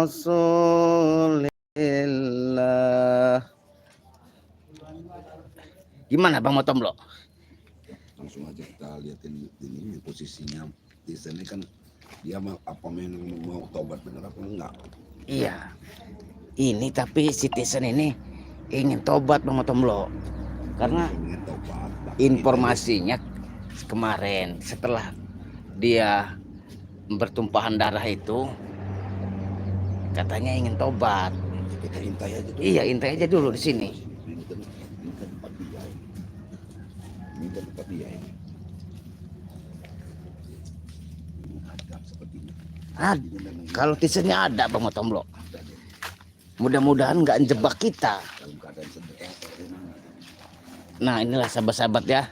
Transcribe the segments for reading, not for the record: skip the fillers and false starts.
Rasulillah. Gimana Bang Motomlo? Langsung aja kita liatin ini posisinya di sini kan dia apa memang mau tobat bener apa enggak? Iya. Ini tapi citizen ini ingin tobat Bang Motomlo. Karena informasinya kemarin setelah dia bertumpahan darah itu katanya ingin tobat. Kita intai aja dulu. Iya, intai aja dulu di sini. Minta tempat dia ini. Ada sepertinya. Kalau teasernya ada Bang Motomlo. Mudah-mudahan nggak jebak kita. Nah inilah sahabat-sahabat ya.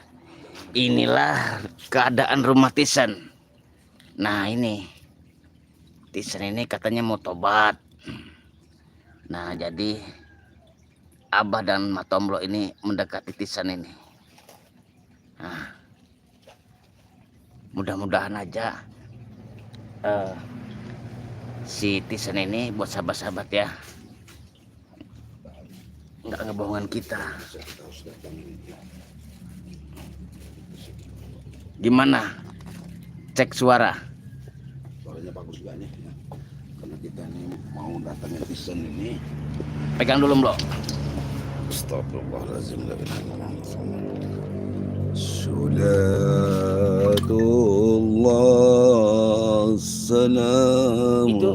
Inilah keadaan rumah Tisen. Nah ini Tisen ini katanya mau tobat. Nah jadi Abah dan Motomlo ini mendekati Tisen ini. Nah, mudah-mudahan aja si Tisen ini buat sahabat-sahabat ya nggak ngebohongan kita. Gimana cek suara? Suaranya bagus juga nih ya. Karena kita nih mau datangin Tisen ini. Pegang dulu Bro. Astagfirullahaladzim. Salatullah salam. Itu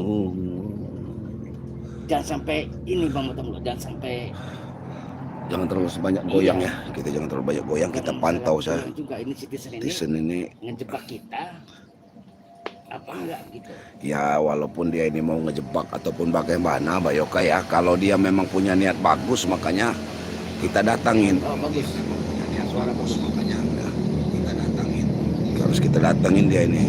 jangan sampai ini Bang Motomlo, jangan sampai jangan terlalu banyak goyang ya. Kita jangan terlalu banyak goyang, kita pantau saja. Juga ini si Tisen ini ngejebak kita apa enggak gitu. Ya walaupun dia ini mau ngejebak ataupun bagaimana Mbak Yoka ya, kalau dia memang punya niat bagus makanya kita datangin. Oh bagus. Niat suara bagus makanya ya, kita datangin. Harus kita datangin dia ini.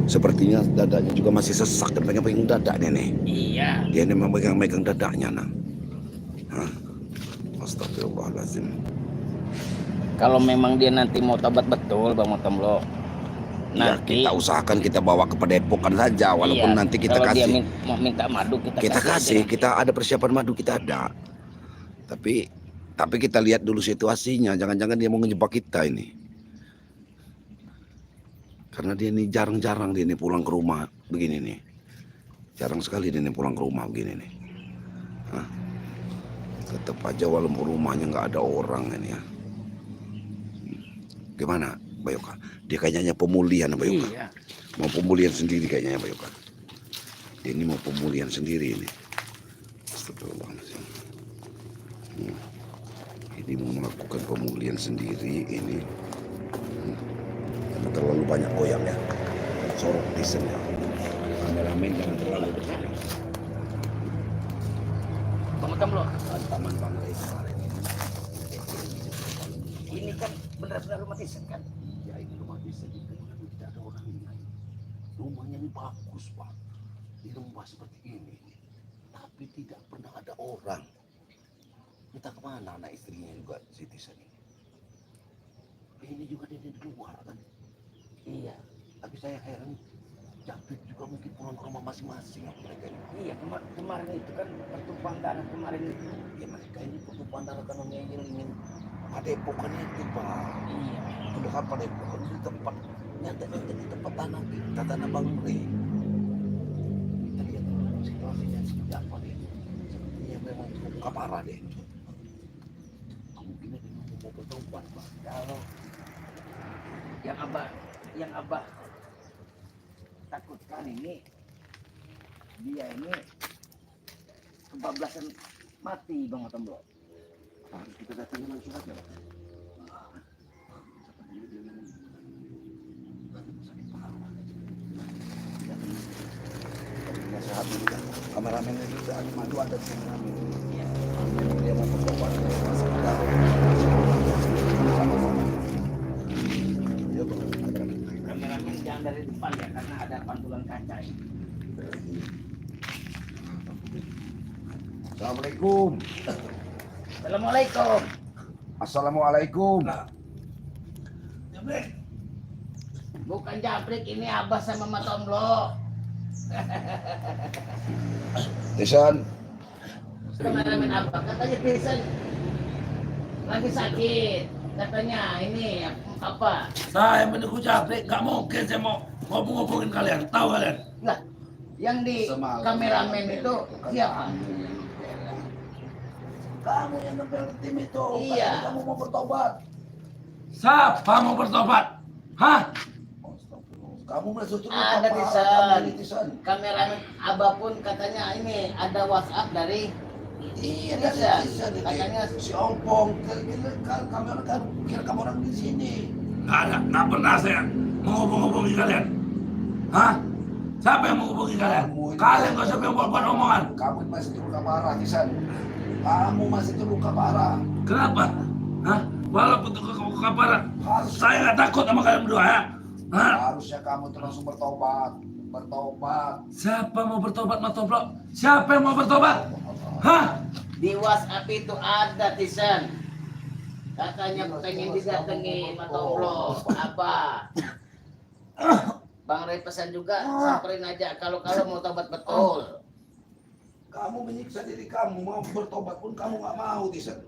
Sepertinya dadanya juga masih sesak dan pegang dadanya nih. Iya. Dia ini memegang dadanya nah. Astagfirullahaladzim. Kalau memang dia nanti mau tobat betul Bang Motomlo, nanti ya, kita usahakan kita bawa ke Padepokan saja, walaupun nanti kita kalau kasih. Dia mau minta madu kita kasih, kita ada persiapan madu kita ada. Tapi kita lihat dulu situasinya, jangan-jangan dia mau ngejebak kita ini. Karena dia ini jarang-jarang dia ini pulang ke rumah begini nih. Jarang sekali dia ini pulang ke rumah begini nih. Tetap aja walaupun rumahnya nggak ada orang ini ya. Gimana Bayoka? Dia kayaknya pemulihan Bayoka. Iya. Mau pemulihan sendiri kayaknya Bayoka. Dia ini mau pemulihan sendiri ini. Astagfirullahaladzim. Ini mau melakukan pemulihan sendiri ini. Jangan terlalu banyak goyang ya. Sorok Tisen ya. Kameramen jangan terlalu besar. Bang Motomlo, Taman Banggai. ini kan benar-benar rumah Tisen kan? Ya ini rumah Tisen itu tidak ada orangnya. Rumahnya ini bagus Pak. Di rumah seperti ini. Tapi tidak pernah ada orang. Kita kemana anak istrinya juga si Tisen ini? Ini juga dia di luar kan? Iya. Tapi saya heran, Japit juga mungkin pulang ke rumah masing-masing mereka ini. Iya kemarin itu kan pertumpahan darah kemarin itu. Ya mereka ini pertumpahan darah karena ingin Padepokan itu Pak. Iya. Udah kan Padepokan itu tempat nyatanya di tempat tanah Bang Mri. Kita lihat situasinya seperti apa deh. Sepertinya memang cukup parah deh. Kemungkinan ini mau bertobat Pak. Kalau yang abah takutkan ini dia ini kebablasan mati Bang Motomlo. Harus kita datangin langsung aja Pak. Sehat dulu kan. Kameramen itu ada madu ada di kameramen. Iya. Dia mau bertobat. Kameramen jangan dari depan ya karena ada pantulan kaca ini. Assalamualaikum. Assalamualaikum. Assalamualaikum. Jabrik. Bukan Jabrik, ini Abah sama Motomlo. Tisan, Kameramen apa? Katanya Tisan lagi sakit. Katanya ini apa? Saya menunggu Japri, nggak mungkin saya mau ngomong-ngomongin kalian. Tahu kalian? Lah, yang di kameramen itu siapa? kamu yang nempel tim itu. Iya. Katanya kamu mau bertobat. Siapa mau bertobat? Hah? Kamu masuk terus Ada apa? Tisan. Kamu Tisan. Kameramen Abah pun katanya ini ada WhatsApp dari Iya, Tisan. Tisan. Katanya Si Ompong, kamu kan kira kamu orang di sini. Nggak pernah saya menghubung-hubungi kalian. Hah? Siapa yang menghubungi kalian? Kalian nggak usah buat omongan. Kamu masih terluka parah, Tisan. Kamu masih terluka parah. Kenapa? Hah? Walaupun itu keparat, saya nggak takut sama kalian berdua ya. Hah? Harusnya kamu tuh langsung bertobat. Bertobat. Siapa mau bertobat, Matoblok? Siapa yang mau bertobat? Hah? di WhatsApp itu ada Tisan. Katanya pengen didatangi Matoblo apa? Bang Ray pesan juga samperin aja kalau mau tobat betul. Kamu menyiksa diri kamu, mau bertobat pun kamu nggak mau, Tisan.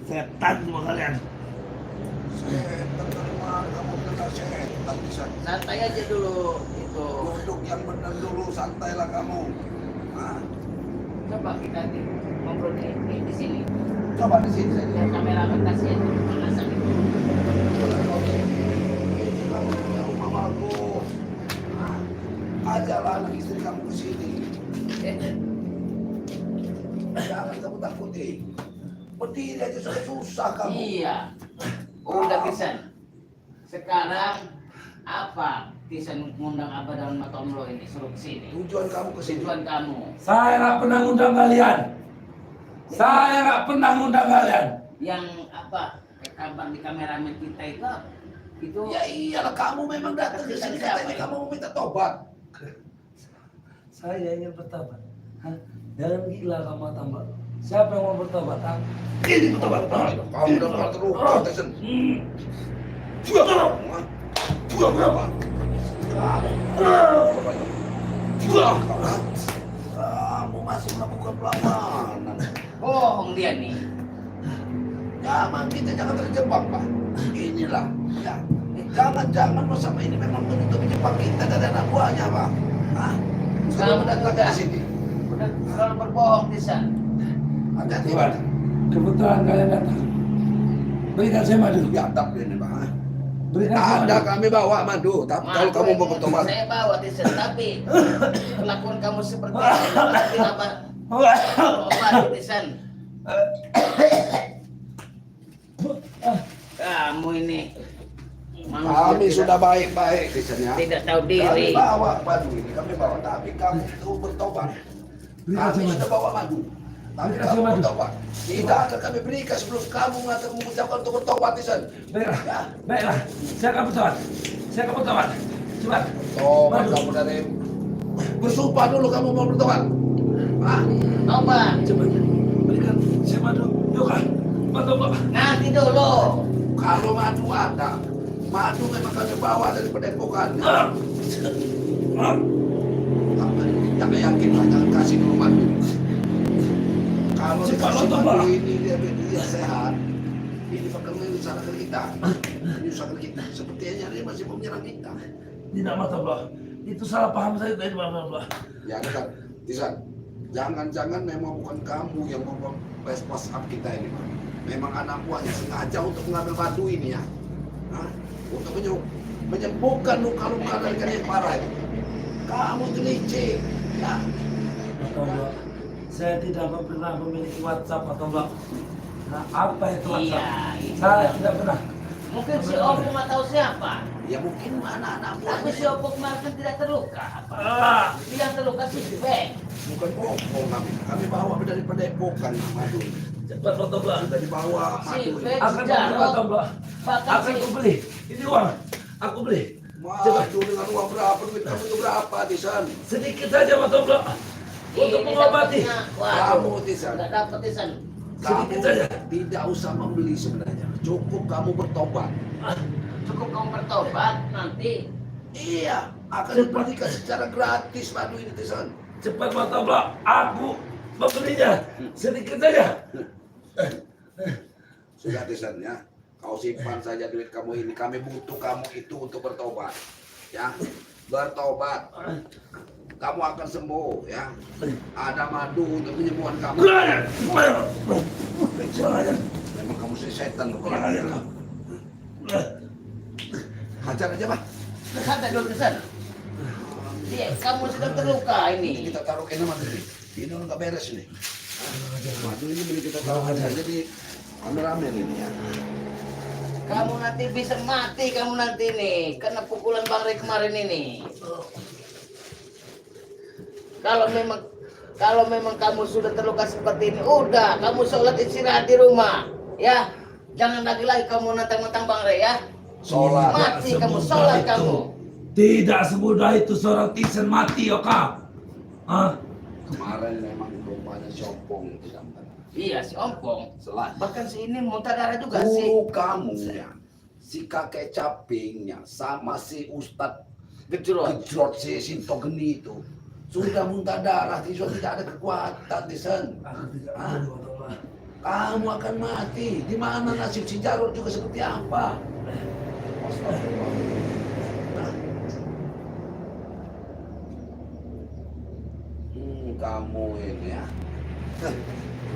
Setan semua kalian. Setan dari mana kamu kena setan, Tisan? Santai aja dulu itu. Duduk yang benar dulu, santailah kamu. Nah, Coba kita ngobrol di sini. coba di sini saja. Biar kameramen kasih penjelasan itu. Ini kamu punya rumah bagus. Nah, ajalah anak istri kamu ke sini. Jangan kamu takuti. Berdiri aja sudah susah kamu. Iya. Udah Tisan. Sekarang apa? Tisan ngundang Abah dan Matomlo ini suruh ke sini. Tujuan kamu ke sini. Tujuan kamu. Saya nggak pernah ngundang kalian. Saya nggak pernah ngundang kalian. Yang apa? Kabar di kameramen kita itu apa? Itu Ya iyalah kamu memang datang ke sini katanya kamu mau minta tobat. Saya ingin bertobat. Hah? Jangan gila kamu tambah. Siapa yang mau bertobat? Hah? Ini bertobat. Kamu udah malah terluka, Tyson. Juga berapa? Juga berapa? Kamu masih melakukan perlawanan. bohong dia nih. Kita jangan terjebak, Pak. Inilah, ya. Jangan bersama ini memang untuk menjebak kita dan anak buahnya, Pak. Hah? Kamu datang ke sini. Udah selalu berbohong Tisan. Hati-hati, Tuhan, Pak. kebetulan kalian datang. Berikan saya madu. Biadab ini, Pak. Berikan saya Ada madu. kami bawa madu, tapi kalau kamu mau bertobat, Saya bawa Tisan, tapi kelakuan kamu seperti ini. Tapi apa? Obat Tisan. Kamu ini kami sudah baik-baik di sana. tidak tahu Kami diri. bawa madu ini, kami bawa. Tapi kamu itu bertobat. Berikan saya Kami madu. sudah bawa madu. Tapi Berikan kamu saya madu. bertobat. Tidak akan kami berikan sebelum kamu mengucapkan untuk bertobat di sana. Baiklah, Ya. baiklah. Saya akan bertobat. Saya akan bertobat. Cepat. Tobat Madu. kamu dari bersumpah dulu kamu mau bertobat. Hah? Obat. Cepat. Berikan saya madu. Yuk kan. Madu, Pak. Nanti dulu. Kalau madu ada, madu memang kami bawa dari padepokan. Jangan yakin lah, jangan kasih dulu madu. Kalau Cepat dikasih nonton, madu Pak. ini dia sehat, ini bakal menyusahkan kita. Menyusahkan kita. Sepertinya dia masih mau menyerang kita. Tidak, Mata Pak. Itu salah paham saya tadi, Pak. Ya kan, Tisan. Jangan-jangan memang bukan kamu yang mau WhatsApp kita ini, Pak. Memang anak buahnya sengaja untuk mengambil madu ini ya. Hah? Untuk menyembuhkan luka-luka dari kalian parah itu. Kamu itu licik. Ya. Mata Pak. Saya tidak pernah memiliki WhatsApp, Mata Pak. Nah, apa itu WhatsApp? Iya, itu. Saya tidak pernah. Mungkin si Opung nggak tahu siapa. Ya mungkin anak-anak Tapi buahnya. si Opung kemarin kan tidak terluka. Apa? Ah, Yang terluka si Beng. Bukan bohong kami. Kami bawa dari padepokan madu. cepat, Mata Pak. Sudah dibawa madu. Beng. Akan beli, Mata Pak. Bahkan Akan si aku beli. Ini uang. Aku beli. Madu dengan uang berapa? Duit kamu itu berapa, Tisan? Sedikit saja, Mata Pak. Untuk ini mengobati. dapatnya, Kamu, waduh, Tisan. nggak dapat Tisan. Sedikit Kamu saja. tidak usah membeli sebenarnya. Cukup kamu bertobat. Ah, Cukup kamu bertobat nanti. Iya, akan diberikan secara gratis madu ini Tisan. Cepat Pak Blok, aku membelinya sedikit saja. Sudah Tisan ya, kau simpan saja duit kamu ini. Kami butuh kamu itu untuk bertobat. Ya, bertobat. Kamu akan sembuh ya. Ada madu untuk penyembuhan kamu. Memang kamu setan. Hajar aja Pak. Santai dulu Tisan. Iya, kamu sedang terluka Ini ini. kita taruh ke madu ini. Ini nggak beres ini. Madu ini boleh kita taruh aja jadi kameramen ini ya. Kamu nanti bisa mati kamu nanti nih karena pukulan Bang Rey kemarin ini. Kalau memang kamu sudah terluka seperti ini, udah kamu sholat istirahat di rumah, ya. Jangan lagi kamu nantang-nantang Bang Rey ya. Sholat. Mati kamu, sholat kamu. Tidak semudah itu seorang Tisan mati, Yoka. Hah? Kemarin memang rupanya sombong tidak benar. Iya si Ompong. Selain Bahkan si ini muntah darah juga sih. guru kamu ya, si kakek capingnya sama si Ustadz Gejrot. Gejrot si Sinto Geni itu sudah muntah darah, tidak ada kekuatan Tisan. Kamu akan mati. Di mana nasib si Jarod juga seperti apa? Astagfirullah. Kamu ini ya,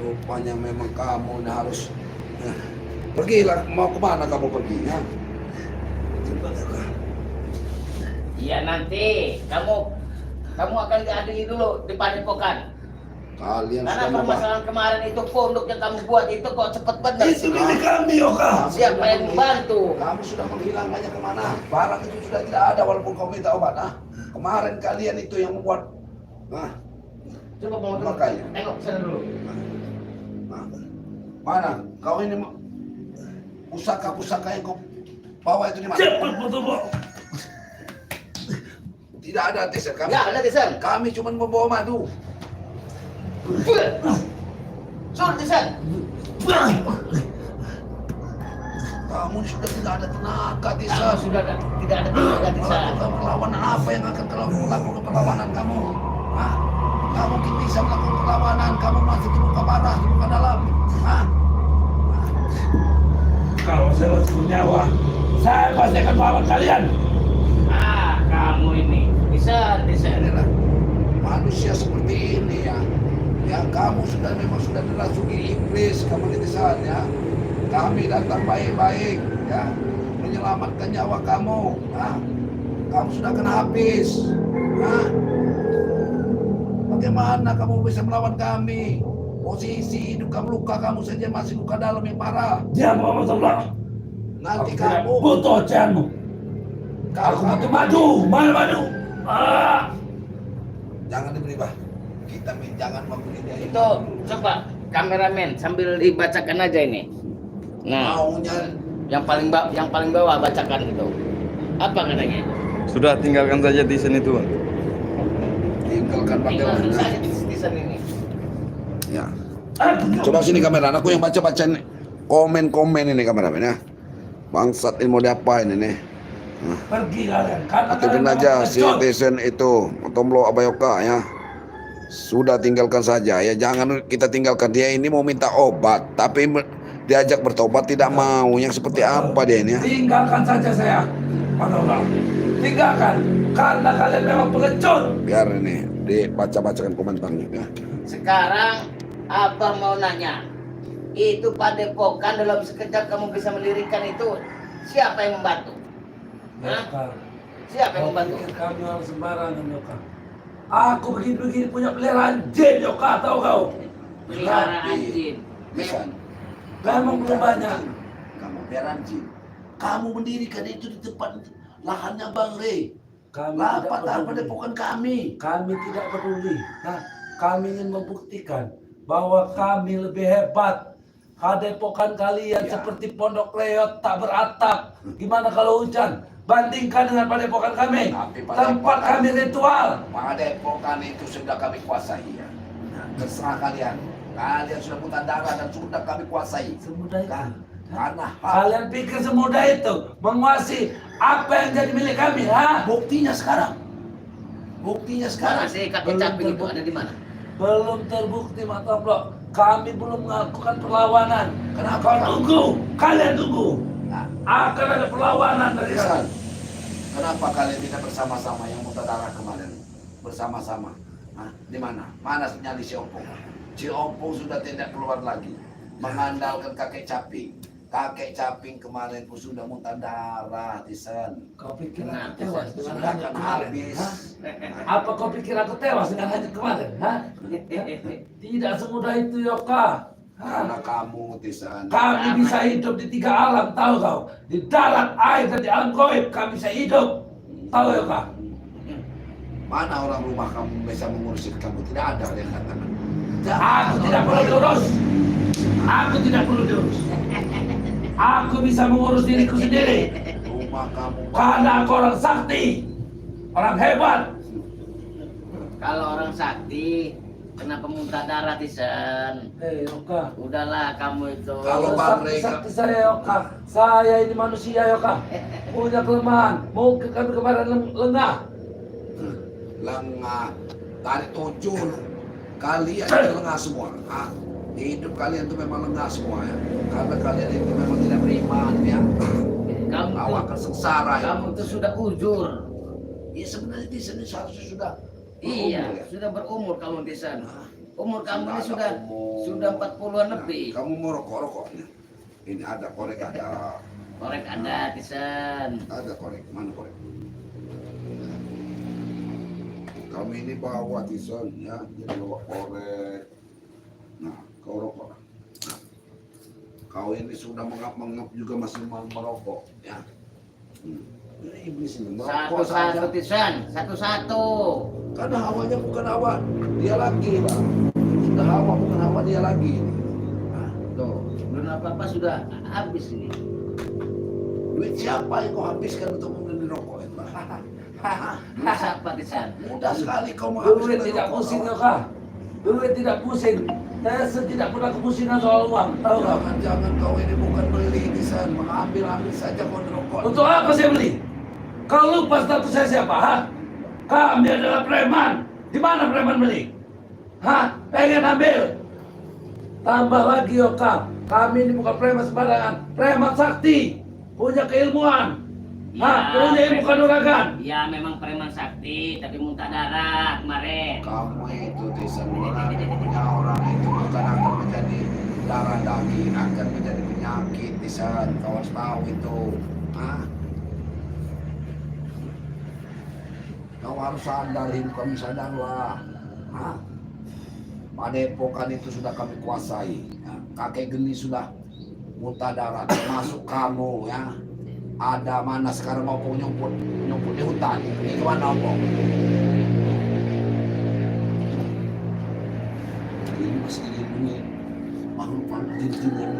rupanya memang kamu ini harus pergilah. Mau kemana kamu pergi ya? Iya nanti kamu akan diadili dulu di padepokan. Kalian Karena sudah permasalahan kemarin itu pondok yang kamu buat itu kok cepet banget. Itu milik kami, Yoka. Siapa yang membantu? Kamu sudah menghilang banyak kemana? Barang itu sudah tidak ada walaupun kau minta obat. Kemarin kalian itu yang membuat. Coba mau Makanya. tengok sana dulu. Mana? Kau ini pusaka-pusaka yang kau bawa itu di mana? Cepat Pak Blok. Tidak ada Tisan. Enggak ada Tisan. Kami cuma membawa madu. Sur Tisan. Kamu ini sudah tidak ada tenaga Kamu Tisan. sudah tidak ada tenaga Tisan. Melakukan perlawanan apa yang akan kau lakukan perlawanan kamu? Kamu bisa melakukan perlawanan, kamu masih terluka parah, terluka dalam. Kalau saya masih bernyawa, saya pasti akan melawan kalian. Kamu ini Tisan. Inilah manusia seperti ini ya. Yang kamu memang sudah dirasuki iblis, kamu Tisan ya. Kami datang baik-baik ya, menyelamatkan nyawa kamu. Kamu sudah akan habis. Bagaimana kamu bisa melawan kami? Posisi hidup kamu luka, kamu saja masih luka dalam yang parah. Diam Pak Blok. Nanti Aku tidak kamu butuh ocehanmu. Aku butuh madu. Mana madu? jangan diberi bah. Kita jangan memberi dia Itu coba kameramen sambil dibacakan aja ini. Nah, maunya yang paling bawah bacakan itu. Apa katanya itu? Sudah tinggalkan saja Tisan itu. tinggalkan Tinggal bagaimana. saja Tisan ini. Ya. Coba sini kamera, aku yang baca-baca komen-komen ini kameramen ya. Bangsat ini mau diapain ini? Pergi kalian. Karena Aktifin kalian aja memang si pengecut. Tisan itu, Tomblo Abayoka ya. Sudah tinggalkan saja ya, jangan kita tinggalkan dia ini mau minta obat, tapi diajak bertobat tidak mau. Yang seperti apa dia ini ya? Tinggalkan saja saya. Pak Blok. Tinggalkan. Karena kalian memang pengecut. Biar ini dibaca-bacakan komentarnya ya. Sekarang Abah mau nanya, itu padepokan dalam sekejap kamu bisa mendirikan itu siapa yang membantu? Yoka. Siapa yang Kau membantu? pikir kami orang sembarangan, Yoka. Aku begini-begini punya peliharaan jin, Yoka, tahu kau? Peliharaan jin. Tisan, Memang belum banyak. kamu peliharaan jin. Kamu mendirikan itu di tempat lahannya Bang Rey. Kami tidak Lapat peduli. padepokan kami. Kami tidak peduli. Kami ingin membuktikan bahwa kami lebih hebat. Padepokan kalian Ya. seperti pondok leot tak beratap. Gimana kalau hujan? Bandingkan dengan padepokan kami. Tapi Tempat kami ritual. Padepokan itu sudah kami kuasai ya. Terserah kalian. Kalian sudah muntah darah dan sudah kami kuasai. Semudah itu. Karena Kalian pikir semudah itu menguasai apa yang jadi milik kami, ha? buktinya sekarang Buktinya Mana sekarang sih kakek belum caping itu terbukti. ada di mana? Belum terbukti Mak Tomplok. Kami belum melakukan perlawanan. Kenapa? Tunggu, kalian tunggu. Nah, Akan ada perlawanan dari Rizal, kalian. kenapa kalian tidak bersama-sama yang muntah darah kemarin? Bersama-sama. Hah? Di mana? Mana nyali si Opong? Si Opong sudah tidak keluar lagi. Mengandalkan kakek caping. Kakek caping kemarin pun sudah muntah darah, Tisan. Kau pikir Nah, aku tewas dengan Sudah hanyut akan kemarin? habis. Hah? Apa kau pikir aku tewas dengan hanyut kemarin? Hah? Tidak semudah itu, Yoka. Hah? Karena kamu, Tisan. Kami bisa hidup di 3 alam, tahu kau? Di darat, air, dan di alam goib kami bisa hidup. Tahu ya, Kak? Mana orang rumah kamu bisa mengurusi kamu? Tidak ada yang katakan. Aku tidak perlu diurus. Aku tidak perlu diurus. Aku bisa mengurus diriku sendiri. Rumah kamu. Karena aku orang sakti. Orang hebat. Kalau orang sakti, kenapa muntah darah Tisan? Hei, Yoka. Udahlah kamu itu. Kalau Bang Rey- Sakti saya, Yoka. Saya ini manusia, Yoka. Punya kelemahan. Mungkin kami kemarin lengah. Lengah. Tarik 7. Kalian itu lengah semua. Ah, di hidup kalian itu memang lengah semua ya. Karena kalian itu memang tidak beriman ya. Kamu Kau tuh, akan sengsara ya. kamu tuh sudah ujur. Ya sebenarnya di sini seharusnya sudah Iya, berumur, ya. sudah berumur kamu Tisan. Umur kamu ini ada sudah umur. 40-an Nah, lebih. kamu mau rokok nih. Ini ada korek, ada Korek ada Tisan. korek. Mana korek? Kami ini bawa Tison ya, jadi bawa korek. Nah, kau rokok. Nah, kau ini sudah mengap-mengap juga masih mau merokok ya. Ini iblis ini merokok Satu-satu saja. Tisan, satu-satu. Karena hawanya bukan hawa dia lagi, Pak. Sudah hawa bukan hawa dia lagi. Nah, Tuh, belum apa-apa sudah habis ini. duit siapa yang kau habiskan untuk membeli rokok itu? Duit siapa Tisan? Mudah sekali kau Duit menghabiskan tidak rokok. pusing, Yoka. Duit tidak pusing. Saya tidak pernah kepusingan soal uang. Tahu kau? Jangan kau ini bukan beli Tisan, mengambil saja kau di rokok. Untuk apa saya beli? Kau lupa status saya siapa, ha? Kami adalah preman. Di mana preman beli? Hah? Pengen ambil? Tambah lagi, Yoka. Kami ini bukan preman sembarangan. Preman sakti. Punya keilmuan. Hah? Punya ilmu kanuragan. Ya memang preman sakti, tapi muntah darah kemarin. Kamu itu Tisan punya orang itu bukan akan menjadi darah daging, akan menjadi penyakit Tisan. Kau harus tahu itu. Hah? Kau harus sadar, hidup kami sadarlah. Hah? Padepokan itu sudah kami kuasai. Ya. Kakek geni sudah muntah darah, termasuk kamu ya. Ada mana sekarang mau nyumput di hutan? Ini kemana Opong? Ini masih dilindungi. Makhluk jin-jin yang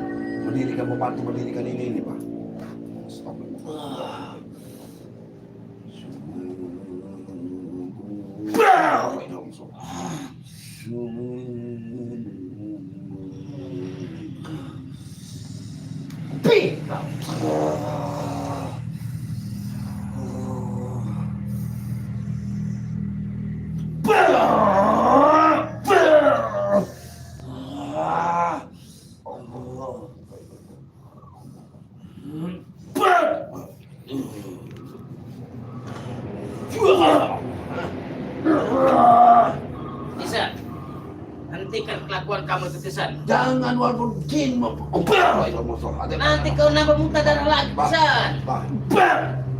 mendirikan, membantu mendirikan ini Pak. Stop. Pi! Tisan, hentikan kelakuan kamu itu Tisan. Jangan walaupun jin Nanti kau nambah muntah darah lagi Tisan.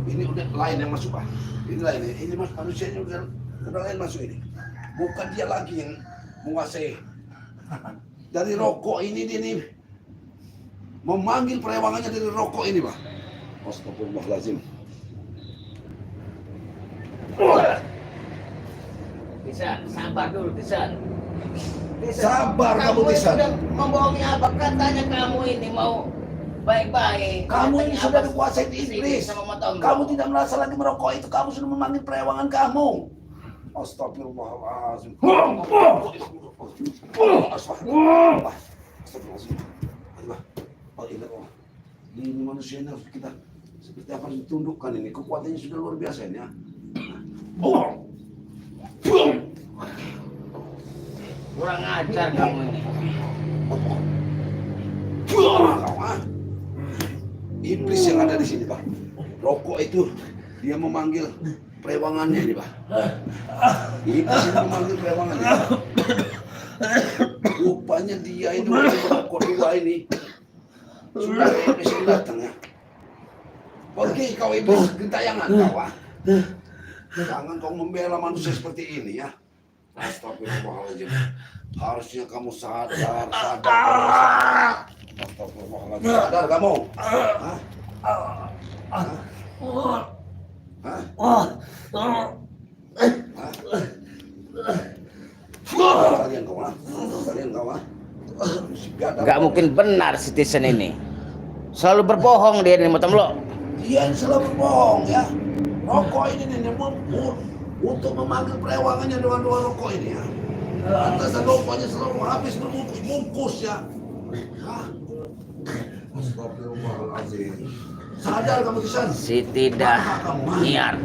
Ini udah lain yang masuk Pak. Ini lain. Ini mas manusianya udah lain masuk ini. Bukan dia lagi yang menguasai. Dari rokok ini dia nih memanggil perewangannya dari rokok ini Pak. Astagfirullahaladzim. Tisan, sabar dulu Tisan. Sabar kamu ini Tisan. sudah membohongi apa? Katanya kamu ini mau baik-baik. Kamu ini Katanya sudah apa? dikuasai Sini iblis. sama Matombro. Kamu tidak merasa lagi merokok itu. Kamu sudah memanggil perewangan kamu. Astagfirullahaladzim. Astagfirullahaladzim. Ini manusia ini harus kita seperti apa harus ditundukkan ini. Kekuatannya sudah luar biasa ini ya. Kurang ajar kamu ini. Kau, ah. Iblis yang ada di sini, Pak. Rokok itu dia memanggil perewangannya ini, Pak. Iblis ini memanggil perewangannya. Rupanya dia ini rokok dua ini sudah iblis yang datang ya. Pergi kau iblis gentayangan kau, ah. Jangan kau membela manusia seperti ini ya. Astagfirullahaladzim. Harusnya kamu sadar. Astagfirullahaladzim. Sadar kamu? Hah? Hah? Hah? Kalian kau, ah. Kalian kau, ah. Gak mungkin benar citizen ini. Selalu berbohong dia ini motom lo. Dia yang selalu berbohong ya. Rokok ini nih untuk memanggil perewangannya dengan dua rokok ini ya. Lantasan rokoknya selalu habis berbungkus-bungkus ya. Hah? Astagfirullahaladzim. Sadar kamu Kisan? Si tidak niat.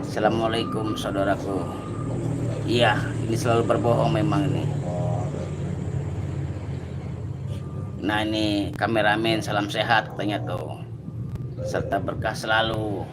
Assalamualaikum saudaraku. Iya, ini selalu berbohong memang ini. Nah ini kameramen salam sehat katanya tuh. Serta berkah selalu.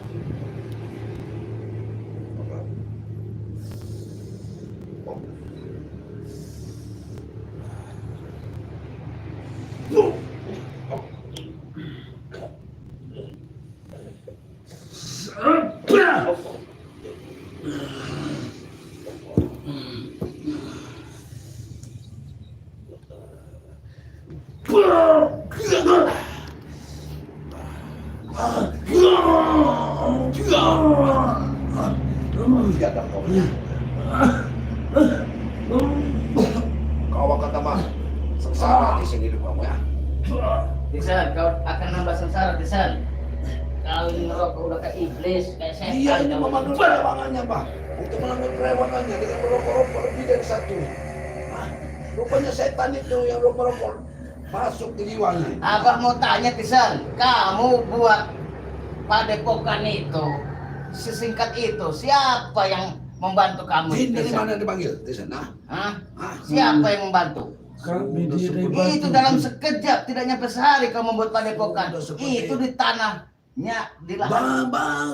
Kau akan tambah sengsara di sini hidup kamu ya. Tisan, kau akan nambah sengsara Tisan. Kau ini ngerokok udah kayak iblis, kayak setan. Dia ini kamu. memanggil perewangannya, Pak. Untuk memanggil perewangannya dengan merokok-rokok lebih dari satu. Hah? Rupanya setan itu yang rokok-rokok masuk ke jiwanya. Abah mau tanya Tisan, kamu buat padepokan itu, sesingkat itu, siapa yang membantu kamu? Jin dari Tisan? mana dipanggil? Di sana. Hah? Hah? Siapa yang membantu? Kami Sudah tidak seperti Itu dalam sekejap, tidak nyampe sehari kamu membuat padepokan. Sudah seperti Itu di tanahnya, di lahan Bang Bang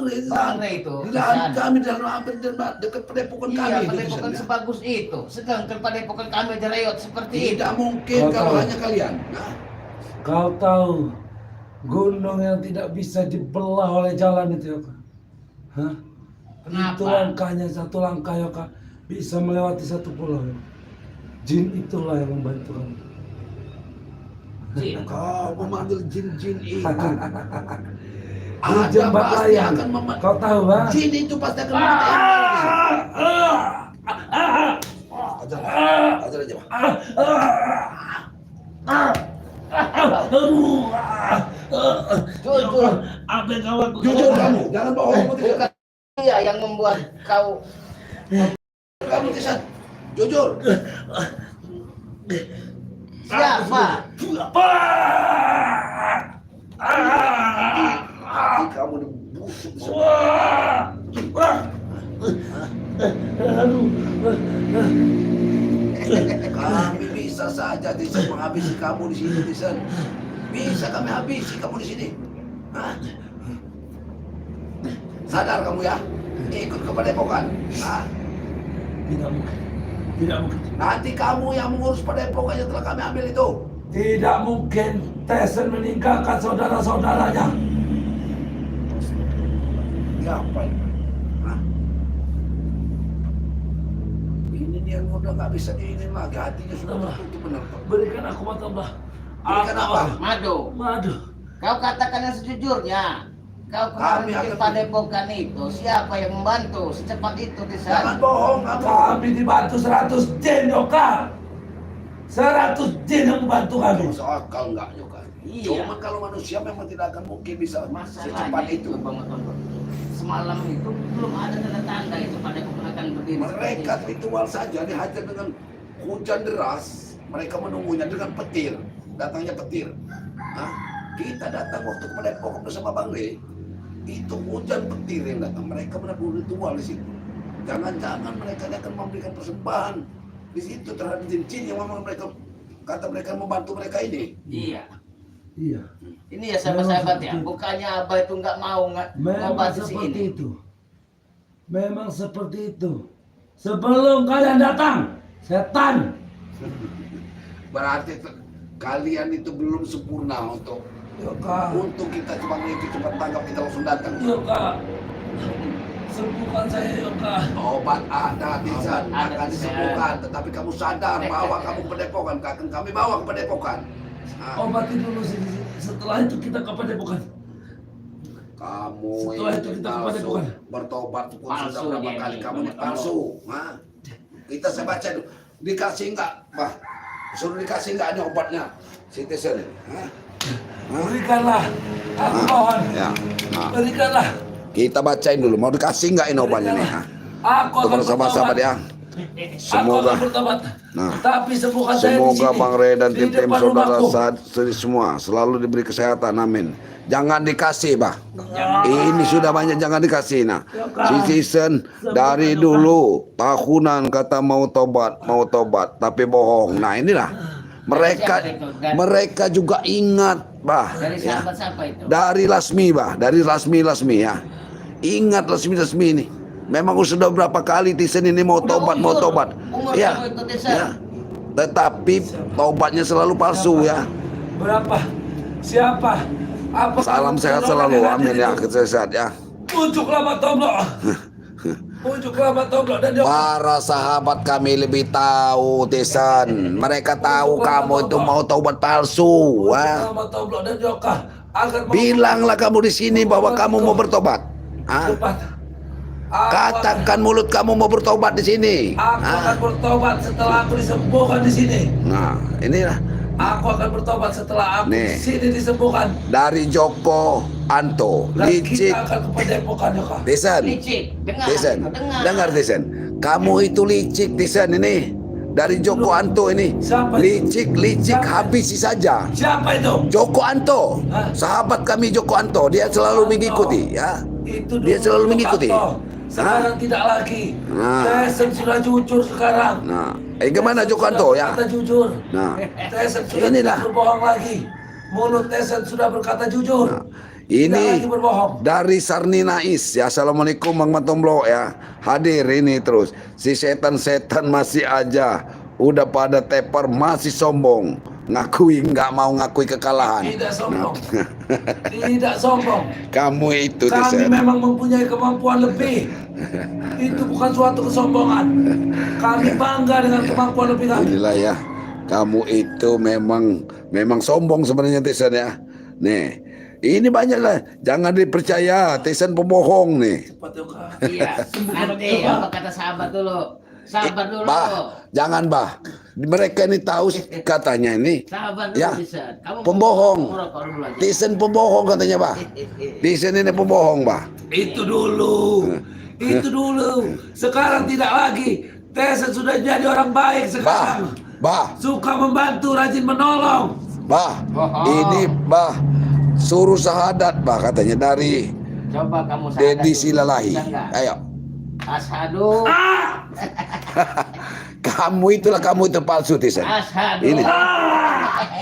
Rey itu. di lahan Tisan. kami di dalam hampir dekat padepokan Iya, kami itu, padepokan di sana. sebagus itu. Sedangkan padepokan kami aja reot seperti itu. Tidak mungkin Kau kalau tahu. hanya kalian. Nah, Kau tahu gunung yang tidak bisa dibelah oleh jalan itu ya kak? Hah? Kenapa? Itu langkahnya satu langkah ya kak, bisa melewati satu pulau. Ya. Jin itulah yang membantu kamu. Jin. kau memanggil jin-jin itu. Hujan Ada pasti batayan. akan memanggil. Kau tahu kan? Jin itu pasti akan meminta yang lain di sini. Ajar aja Pak. Jujur, Apa yang kau lakukan? Jujur kamu, jangan bohong kamu tidak. bukan dia yang membuat kau. Kamu Kisan, jujur. Siapa? Hati kamu dibusuk di sana. Kami bisa saja Kisan menghabisi kamu di sini Kisan. Bisa kami habisi kamu di sini. Hah? Sadar kamu ya, ikut ke padepokan. Hah? Tidak mungkin. Tidak mungkin. Nanti kamu yang mengurus padepokan yang telah kami ambil itu. Tidak mungkin Tesen meninggalkan saudara-saudaranya. Ya apa ini? Hah? Ini dia yang udah nggak bisa diinin lagi, hatinya sudah tertutup benar. Berikan aku mata Allah. Berikan apa? Madu. Madu. Kau katakan yang sejujurnya. Kau Kami kemarin bikin akan- padepokan itu, siapa yang membantu secepat itu di Jangan sana? bohong kamu. Kami dibantu 100 jin Yoka. 100 jin yang membantu kami. Masuk akal nggak juga? Iya. Cuma kalau manusia memang tidak akan mungkin bisa secepat Masalahnya itu. itu, Bang Otondo. Semalam itu belum ada tanda-tanda itu padepokan akan berdiri. Mereka seperti itu. ritual saja dihajar dengan hujan deras. Mereka menunggunya dengan petir. Datangnya petir. Hah? Kita datang waktu ke padepokan bersama Bang Rey. Itu hujan petir yang datang. Mereka benar-benar ritual di situ. Jangan-jangan mereka akan memberikan persembahan di situ terhadap jin-jin yang memang mereka kata mereka membantu mereka ini. Iya. Iya. Ini ya sahabat-sahabat ya. Bukannya Abah itu nggak mau Memang bantu si seperti ini. itu. Memang seperti itu. Sebelum kalian datang, setan. Berarti kalian itu belum sempurna Yuk kak. untuk kita cuma itu cepat tangkap kita langsung datang. Yuk kak. Sembuhkan saya yuk kak. Obat ada Tisan Obat ada, akan Tisan. disembuhkan, tetapi kamu sadar bawa kamu ke padepokan, akan kami bawa ke padepokan. Nah, Obati dulu sih. Setelah itu kita ke padepokan. kamu Setelah itu kita ke padepokan. bertobat pun Palsu sudah berapa dia kali ini, kamu ini Pak. palsu. Nah, kita saya baca dulu. Dikasih enggak, Bah? Suruh dikasih enggak ini obatnya? Citizen ini. Hah? Berikanlah. Aku mohon. Ya. Nah, Berikanlah. kita bacain dulu. Mau dikasih enggak ini obatnya nih? Hah? Aku Untuk akan sahabat-sahabat ya. Aku Semoga akan bertobat. Nah. Tapi sembuhkan saya di Semoga sini. Bang Ray dan Di tim-tim depan saudara rumahku. saat semua selalu diberi kesehatan, amin. Jangan dikasih, Bah. Ini sudah banyak jangan dikasih. Nah, si season dari dulu tahunan kata mau tobat, tapi bohong. Nah, inilah mereka juga ingat, Bah. Dari Ya. sahabat siapa itu? Dari Lasmi, Bah. Dari Lasmi ya. Ingat Lasmi ini. Memang sudah berapa kali Tisen ini mau tobat. Umur Ya. kamu itu, Tisen. Ya. Tetapi tobatnya selalu palsu ya. Berapa? Siapa? Apa Salam sehat selalu, amin ya, sehat ya. Unjuklah Matomblo. Unjuklah Matomblo dan Yoko. Para sahabat kami lebih tahu, Tisan. Mereka tahu kamu itu mau tobat palsu. Unjuklah Matomblo dan Yoko. Agar Bilanglah kamu di sini bahwa kamu mau bertobat. Hah? cepat. Katakan mulut kamu mau bertobat di sini. Aku akan bertobat setelah aku disembuhkan di sini. Nah, inilah Aku akan bertobat setelah aku Nih. di sini disembuhkan. dari Joko Anto, Dan licik. kita akan ke padepokan Yoko. Tisan, Licik. Dengar. Tisan, dengar Tisan. Kamu itu licik Tisan ini. Dari Joko Anto ini. Siapa itu? Licik, Siapa? habisi saja. Siapa itu? Joko Anto, Hah? sahabat kami Joko Anto, dia selalu Anto. mengikuti ya. Itu Dia dulu selalu mengikuti. Anto. Sekarang tidak lagi. Nah. Tesen sudah jujur sekarang. Nah, gimana Tesen Joko sudah Anto ya? berkata jujur. Nah, Tesen sudah Inilah. tidak berbohong lagi. Mulut Tesen sudah berkata jujur. Tidak ini lagi berbohong. dari Sarni Nais ya. Assalamualaikum Bang Matomblo ya. Hadir ini terus. Si setan-setan masih aja. Udah pada teper masih sombong. Nggak mau ngakui kekalahan. Tidak sombong. Tidak sombong. Kamu itu Kami Tisan. memang mempunyai kemampuan lebih. Itu bukan suatu kesombongan. Kami bangga dengan kemampuan lebih kami. Inilah ya. Kamu itu memang sombong sebenarnya Tisan ya. Nih, ini banyak lah. Jangan dipercaya. Tisan pembohong nih. Cepat Yoka. Iya. Nanti apa kata sahabat dulu? Sahabat dulu. Bah, jangan Bah. Mereka ini tahu katanya ini. Sahabat dulu Ya, Tisen. Kamu pembohong. merokok dulu aja. Tisan pembohong katanya Bah. Tisan ini pembohong Bah. Itu dulu. Itu dulu. Sekarang tidak lagi. Tesen sudah jadi orang baik sekarang. Bah, Suka membantu, rajin menolong. Bah. Bohong. Ini Bah. Suruh sahadat Bah katanya dari Coba kamu sadar Dedi dulu. Silalahi. Bisa nggak? Ayo. Ashadu. Kamu itu palsu Tisan. Ashadu. Ini.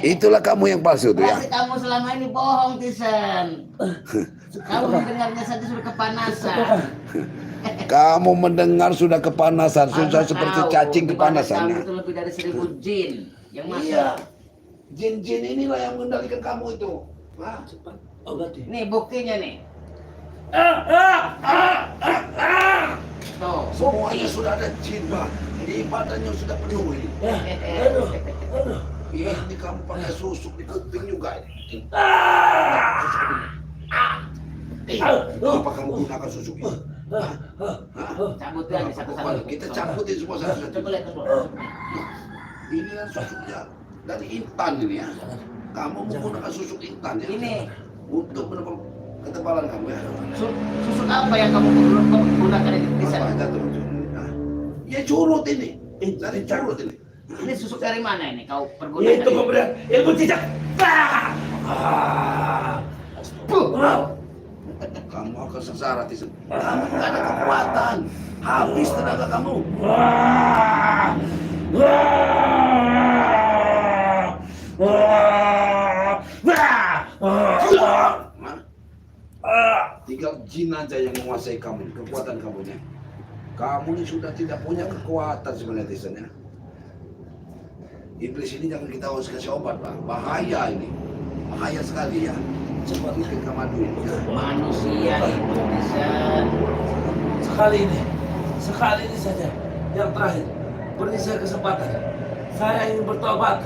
Itulah kamu yang palsu tuh ya. Berarti kamu selama ini bohong, Tisen. Kamu mendengarnya saja sudah kepanasan. Kamu mendengar sudah kepanasan, sudah Anda seperti tahu, cacing di kepanasan. badan Ya. kamu itu lebih dari 1000 jin yang masuk. Iya. Jin-jin inilah yang mengendalikan kamu itu. Hah? Cepat obati. Nih buktinya nih. Tuh. Semuanya sudah ada jin, Bah. Di badannya sudah penuh ini. Aduh, aduh. Ini kamu pakai susuk di kuping juga ini. Apa kamu gunakan susuk ini? Hah? Cabut aja satu-satu. Kita cabutin semua satu-satu. Coba lihat dulu. Ini kan susuknya dari intan ini ya. Kamu menggunakan susuk intan ya. Ini Untuk menebal ketebalan kamu ya. susuk apa yang kamu gunakan ini, Tisen? Apa aja tuh? Nah, ya curut ini. Dari curut ini. Ini susuk dari mana ini kau pergunakan? Itu pemberian ilmu cicak. Kamu akan sengsara Tisan. Kamu gak ada kekuatan. Habis tenaga kamu. jin aja yang menguasai kamu, kekuatan kamunya. Kamu ini sudah tidak punya kekuatan sebenarnya Tisan ya. Iblis ini jangan kita harus kasih obat Pak, bahaya ini, bahaya sekali ya. Coba bikin kamadu ini. Ya. Manusia itu bisa Sekali ini saja yang terakhir. Beri saya kesempatan. Saya ingin bertobat.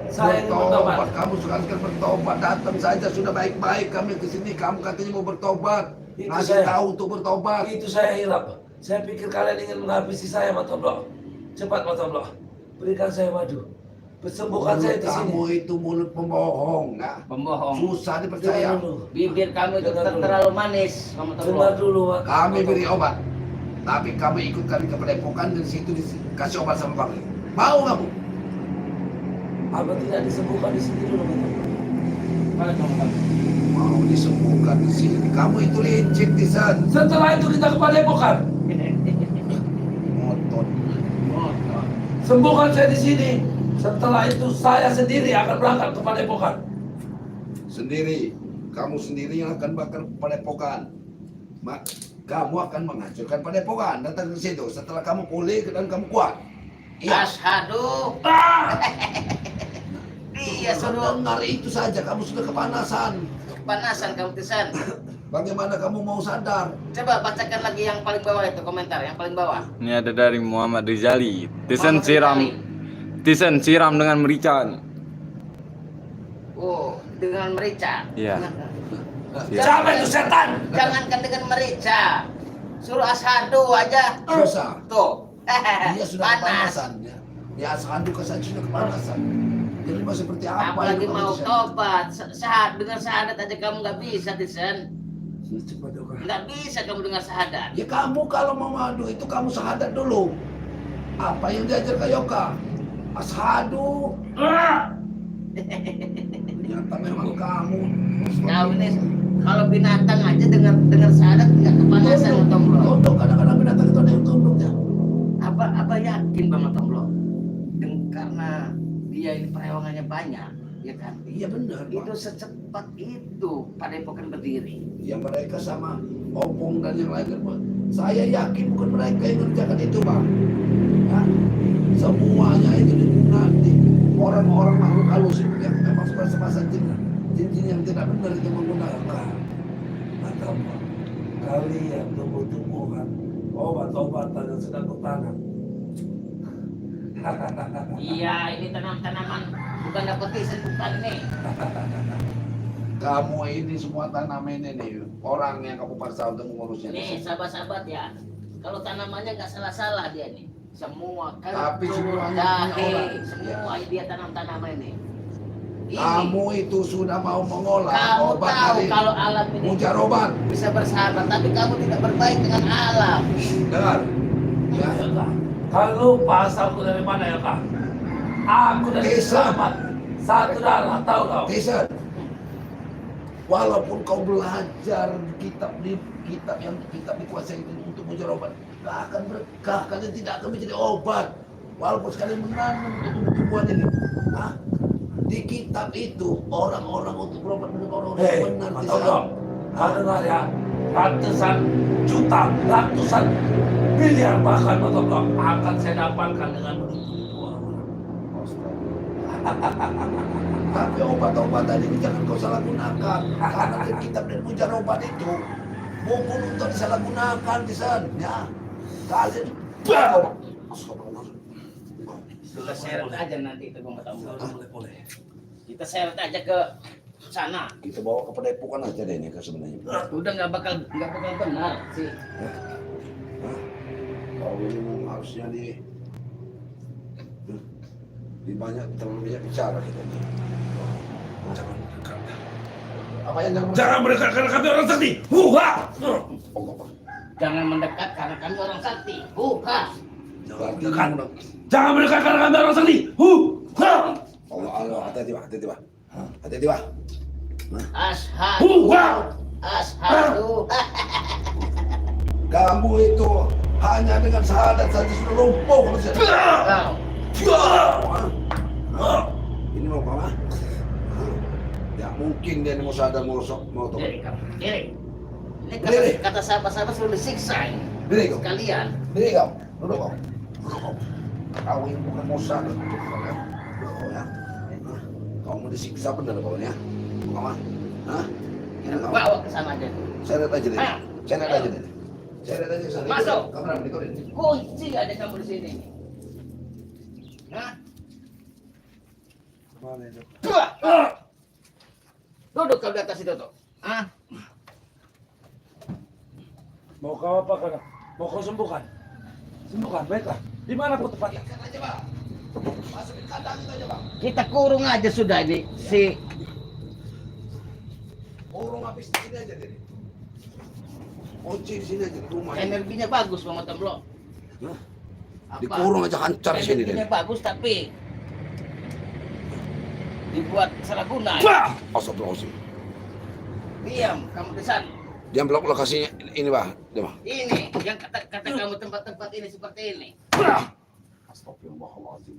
Bertobat, kamu sekali-sekali bertobat, datang saja sudah baik-baik kami ke sini, kamu katanya mau bertobat, Itu ngasih saya. tahu untuk bertobat. Itu saya hilap. Saya pikir kalian ingin menghabisi saya, Matomblo. Cepat, Matomblo. Berikan saya madu. Sembuhkan saya di sini. Kamu itu mulut pembohong, nah. pembohong. Susah dipercaya. Dengar dulu. Bibir kamu itu Dengar dulu. terlalu manis, Mama Dengar Toblo. dulu, Mat. Kami beri obat, tapi kamu ikut kami ke padepokan dan situ dikasih obat sama kami. Mau kamu? Apa tidak disembuhkan di sini dulu, Matomblo? Mana kamu? Mau disembuhkan di sini. Kamu itu licik di sana. Setelah itu kita ke padepokan. Ngotot. Sembuhkan saya di sini. Setelah itu saya sendiri akan berangkat ke padepokan. Sendiri, kamu sendiri yang akan bakar padepokan. Kamu akan menghancurkan padepokan. Datang ke situ. Setelah kamu pulih dan kamu kuat. Iya. Ashadu. Ah! Iya, suruh Dengar itu saja. Kamu sudah kepanasan. panasan kamu Tisan. Bagaimana kamu mau sadar? Coba bacakan lagi yang paling bawah itu komentar, yang paling bawah. Ini ada dari Muhammad Rizali. Tisan Muhammad siram, Rizali. Tisan siram dengan merica. Oh, dengan merica. Iya. Siapa itu setan? Jangankan dengan merica. Suruh ashadu aja. Susah. Tuh. Dia sudah Panas. kepanasan. Ya ashadu saja sudah kepanasan. Jadi mau seperti apa? Apalagi ini mau manusia? tobat. Dengan syahadat aja kamu nggak bisa, Tisan. Cepat, Oka. Nggak bisa kamu dengar syahadat. Ya kamu kalau mau madu itu kamu syahadat dulu. Apa yang diajar ke Yoka? Ashadu. Ah! Ternyata memang kamu. Kau ini kalau binatang aja dengar syahadat nggak kepanasan, Tomblo. Tunduk, kadang-kadang binatang itu ada yang tunduknya. Apa yakin Bang Tomblo? Karena dia ini perewangannya banyak, ya kan? Iya benar. Itu Pak. secepat itu padepokan berdiri. Ya mereka sama Opung dan yang lain. Pak. Saya yakin bukan mereka yang mengerjakan itu, Bang. Ya. Semuanya itu digunati orang-orang makhluk halus yang memang bahasa jin yang tidak benar itu menggunakan. Matomblo, kalian tumbuh-tumbuhan obat-obatan yang sedang kutanam. Iya, ini tanaman bukan nepotisme, bukan nih. Kamu ini semua tanaman ini orang yang kamu paksa untuk mengurusnya. Nih, sahabat-sahabat ya. Kalau tanamannya nggak salah-salah dia nih. Semua kan Tapi semuanya jahe, punya orang. semua dia tanam tanaman ini. Ini, Kamu itu sudah mau mengolah kamu obat tahu dari kalau alam ini mujarobat. bisa bersahabat, tapi kamu tidak berbaik dengan alam. Dengar. Ya. Ya, Kak. Kalau pasalku dari mana ya, Kak? Aku dari Desa. Selamat. Satu darah, tahu kau? Tisan, walaupun kau belajar kitab yang kitab dikuasai itu untuk mujarobat, gak akan berkah, kalian tidak akan menjadi obat. Walaupun sekalian menanam untuk tumbuhan ini. Hah? Di kitab itu orang-orang untuk berobat dengan orang-orang Hei, yang benar. Matomblo, kau dengar ya? Ratusan juta, ratusan miliar bahkan Matomblo akan saya dapatkan dengan begitu orang-orang. Tapi obat-obatan ini jangan kau salah gunakan. Karena di kitab dan mujarobat itu buku untuk disalahgunakan di sana. Ya. Kalian Kita seret aja nanti itu Bang Tomblo. Boleh. Kita seret aja ke sana. kita bawa ke padepokan aja deh ini sebenarnya. Udah nggak bakal benar sih. Kau ini memang harusnya di banyak terlalu banyak bicara kita ini. Jangan mendekat. Apa yang Jangan mendekat karena kami orang sakti. Huha! Jangan mendekat karena kami orang sakti. Buka. Jangan mendekat. Jangan mendekat karena kami orang sakti. Huha! Allah, hati-hati Pak. Hati-hati Pak. Ashadu. Ashadu. Kamu itu hanya dengan syahadat saja sudah lumpuh manusia. Ini mau apa? Ya mungkin dia mau sadar mau tahu. Diri kamu. Diri. Ini Berdiri. kata sahabat-sahabat suruh disiksa ini. Berdiri kau. Sekalian. Berdiri kau. Duduk kau. Duduk kau. Kau ini bukan Musa. Duduk kau ya. Kau mau disiksa benar kau ya? Kau mah? Hah? Ini kau. Bawa ke sana aja. Seret aja deh. Ayo. Seret aja deh. Seret aja ke sana. Masuk. Kamera berikut ini. Kunci ada kamu di sini. Hah? Duduk kau di atas itu tuh. Hah? Mau kau apa kan? Mau kau sembuhkan? Sembuhkan, baiklah. Di mana kau tempatnya? Aja bang. Masukin kandang itu aja bang. Kita kurung aja sudah ini si Kurung habis di sini aja deh. Kunci di sini aja di rumah. energinya bagus Mama Temblo. Hah? Dikurung aja hancur sini deh. Energinya bagus tapi dibuat salah guna. Astagfirullahaladzim. Diam, kamu di sana. Dia blok lokasinya ini bah. Dia bah. Ini yang kata kamu tempat-tempat ini seperti ini. Astagfirullahaladzim.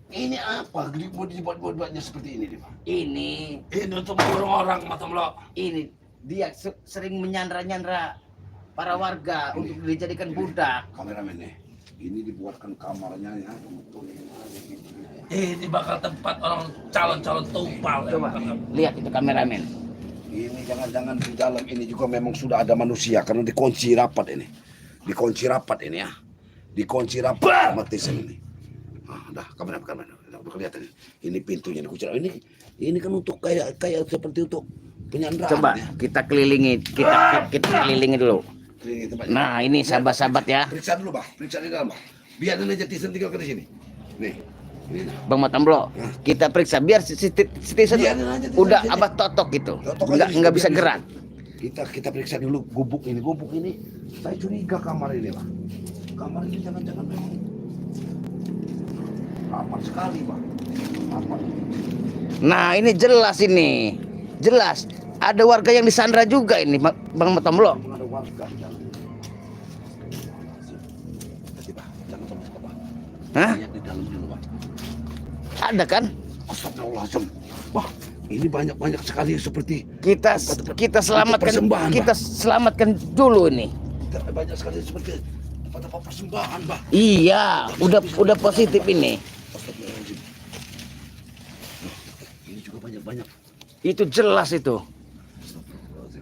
Ini apa? Mau dibuat-buatnya seperti ini dia bah. Ini Untuk mengurung orang, Matamlo. ini dia sering menyandra-nyandra para warga untuk dijadikan budak. Kameramen nih. Ini dibuatkan kamarnya ya. Untuk Ini bakal tempat orang calon-calon tumpal. Coba lihat itu kameramen. ini jangan-jangan di dalam ini juga memang sudah ada manusia karena dikunci rapat ini. Dikunci rapat ini ya. Dikunci rapat mati ini. Ah, dah kameramen. Udah kelihatan ini. Ini pintunya dikunci. Ini kan untuk kayak seperti untuk penyanderaan. Coba ya. kita kelilingi, kita kelilingi dulu. Ini tempatnya. Nah, ini sahabat-sahabat ya. Periksa dulu, Bah. Periksa di dalam, Bah. Biarin aja Tisen tinggal di sini. Nih. Ini. Bang Matamblo, kita periksa biar Citizen Biarin aja, udah Citizen. abah totok gitu, Totok aja di situ, nggak bisa biarin gerak. situ. Kita periksa dulu gubuk ini. Gubuk ini saya curiga kamar ini, Pak. Kamar ini jangan-jangan memang rapat sekali, Pak. Rapat. Nah ini jelas ini, jelas ada warga yang disandra juga ini Bang Matamblo. Ada warga di dalam. Hati, Pak. Jangan masuk ke Pak. Hah? Lihat di dalam dulu, Pak. Ada kan? Astagfirullahaladzim. Wah, ini banyak-banyak sekali seperti Kita selamatkan, persembahan, kita selamatkan dulu ini. banyak sekali seperti tempat-tempat persembahan, Bah. Iya, udah positif ini. Astagfirullahaladzim. Ini juga banyak-banyak. Itu jelas itu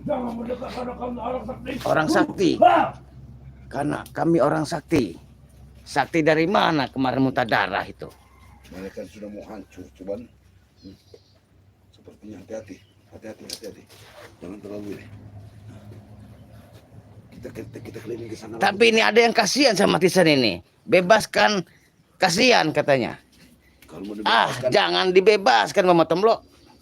Jangan mendekat karena kamu orang sakti. orang sakti. Karena kami orang sakti. Sakti dari mana kemarin muntah darah itu? Mereka sudah mau hancur, cuman sepertinya hati-hati. Jangan terlalu ini. Kita keliling ke sana. Tapi ini ada yang kasihan sama Tisan ini. Bebaskan, kasihan katanya. Kalau mau Ah, dibebaskan, jangan dibebaskan Mama Temblo.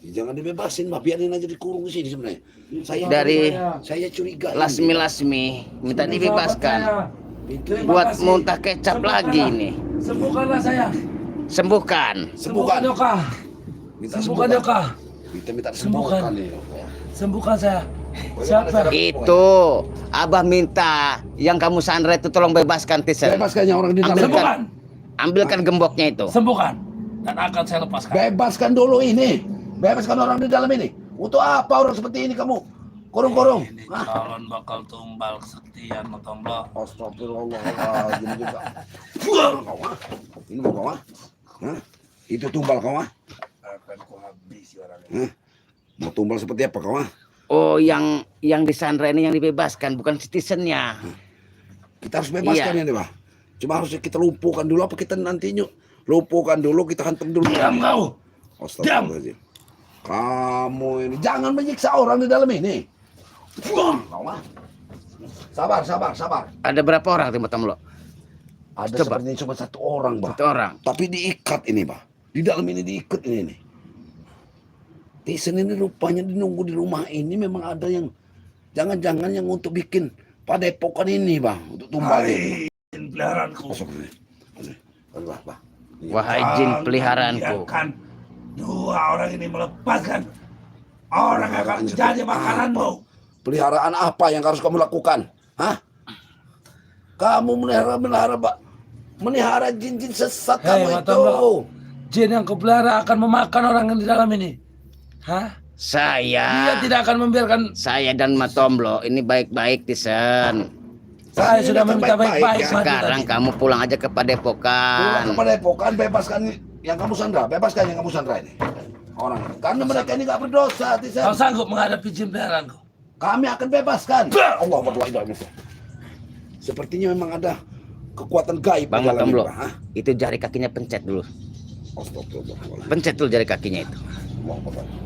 jangan dibebasin, Bah. Biarin aja dikurung di sini sebenarnya. Saya curiga. ini. Lasmi minta dibebaskan. Itu Buat muntah kecap lagi ini. Sembuhkanlah saya. Sembuhkan. Sembuhkan Yoka. minta Sembuhkan sembuhkan. Yoka. Kita minta Sembuhkan. sembuhkan nih. Sembuhkan saya. Bagaimana Siapa? cara- Itu Abah minta yang kamu sandra itu tolong bebaskan Tisan. Bebaskan yang orang di dalam. Sembuhkan. Ambilkan gemboknya itu. Sembuhkan. Dan akan saya lepaskan. Bebaskan dulu ini. Bebaskan orang di dalam ini. Untuk apa orang seperti ini kamu? Kurung-kurung. Hah? Calon bakal tumbal kesaktian Matamblo. Astagfirullahaladzim juga. Kau ah? Ini mau kau ah? Hah? Itu tumbal kau ah? Akan ku habisi orangnya. Hah? Mau tumbal seperti apa kau ah? Oh, yang disandra ini yang dibebaskan, bukan citizennya. Kita harus bebaskan Iya. ini, Bah. Cuma harus kita lumpuhkan dulu apa kita nantinya lumpuhkan dulu, kita hantam dulu. Diam kau. Astagfirullahaladzim. Kamu ini jangan menyiksa orang di dalam ini. Kau ah? Sabar. Ada berapa orang Timur Tamlo? Ada Coba. sepertinya cuma satu orang, Bah. Satu orang. Tapi diikat ini, Bah. Di dalam ini diikat ini nih. Tisen ini rupanya dinunggu di rumah ini memang ada yang jangan-jangan yang untuk bikin padepokan ini, Bah, untuk tumbal ini. Jin peliharaanku. Masuk ini. Bah. Wahai jin peliharaanku. Biarkan dua orang ini melepaskan. Orang akan menjadi makananmu. Peliharaan apa yang harus kamu lakukan? Hah? Kamu melihara jin-jin sesat Hei, kamu Matamblo. itu. Jin yang kupelihara akan memakan orang yang di dalam ini. Hah? Dia Saya tidak akan membiarkan. dan Matomblo ini baik-baik Tisan. Saya Kami sudah ini meminta baik-baik, baik-baik. ya. Maju Sekarang tadi. kamu pulang aja ke Pulang Padepokan. kepada epokan, bebaskan yang kamu sandra, bebaskan yang kamu sandra ini. Orang ini. Karena mereka ini nggak berdosa, Kau Tisan. sanggup menghadapi jin peliharaanku? Kami akan bebaskan. Allah berdoa. Sepertinya memang ada kekuatan gaib Bang di dalam Matomblo, ini, Pak. Hah? itu jari kakinya pencet dulu. Astagfirullahaladzim. Pencet dulu jari kakinya itu. Allah berdoa.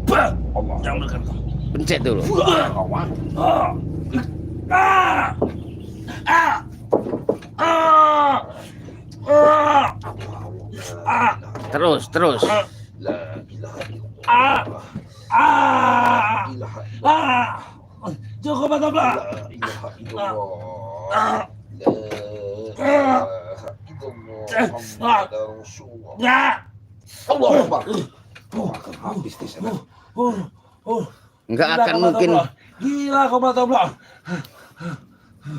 Bah! Allah. Jangan mendekat kau. Pencet dulu. Kawan. Ah! Ah! Ah! Ah! Ah! Ah! Terus. La ilaha illallah. Ah! Ah! Ilaha Ah! Cukup Matomblo. La ilaha illallah. Ah! La ilaha illallah. Muhammadar Rasulullah. Ah! Allah Akbar. Kau akan habis di sana. Nggak Gila akan kau, mungkin. Matomblo. Gila kau Matomblo.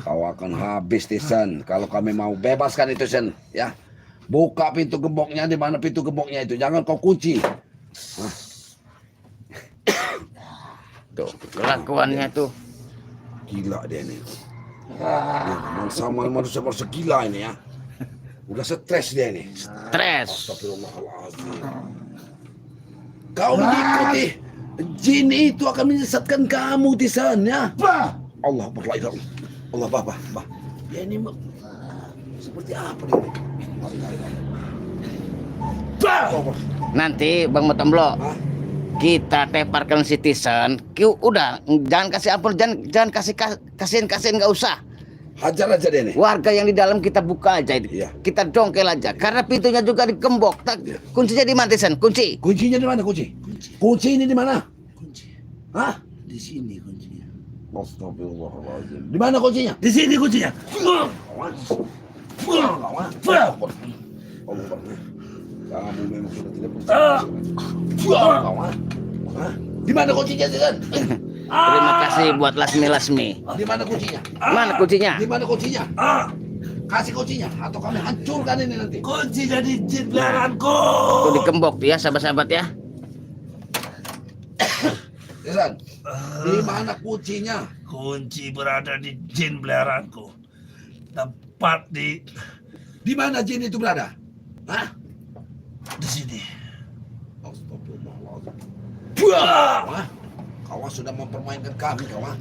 Kau akan habis Tisan kalau kami mau bebaskan itu Sen, ya. Buka pintu gemboknya, di mana pintu gemboknya itu. Jangan kau kunci. Tuh, kelakuannya tuh. Gila dia ini. Sama manusia gila ini ya. Udah stres dia ini. Stres. Astagfirullahaladzim. Kau mengikuti jin itu akan menyesatkan kamu Tisan ya. Allah berlailah. Allah bah. Ya ini seperti apa ini? Nanti Bang Matomblo, Hah? kita teparkan citizen. Udah, jangan kasih ampun, jangan kasih kasihin nggak usah. Hajar aja dia nih. Warga yang di dalam kita buka aja itu. Iya. Kita dongkel aja. Karena pintunya juga digembok. Kuncinya di mana, Tisan? Kunci. Kuncinya di mana kunci? Kunci ini di mana? Kunci. Hah? Di sini kuncinya. Astagfirullahaladzim. Di mana kuncinya? Di sini kuncinya. Kamu memang sudah tidak bersalah. Di mana kuncinya Tisan? Terima kasih buat Lasmi. Di mana kuncinya? Mana kuncinya? Di mana kuncinya? Ah! Kasih kuncinya atau kami hancurkan ini nanti. Kunci jadi jin peliharaanku. Tuh digembok tuh ya, sahabat-sahabat ya. Tisan, di mana kuncinya? Kunci berada di jin peliharaanku. Tepat di Di mana jin itu berada? Hah? sini. Astagfirullahaladzim. Wah, kau sudah mempermainkan kami, kawan.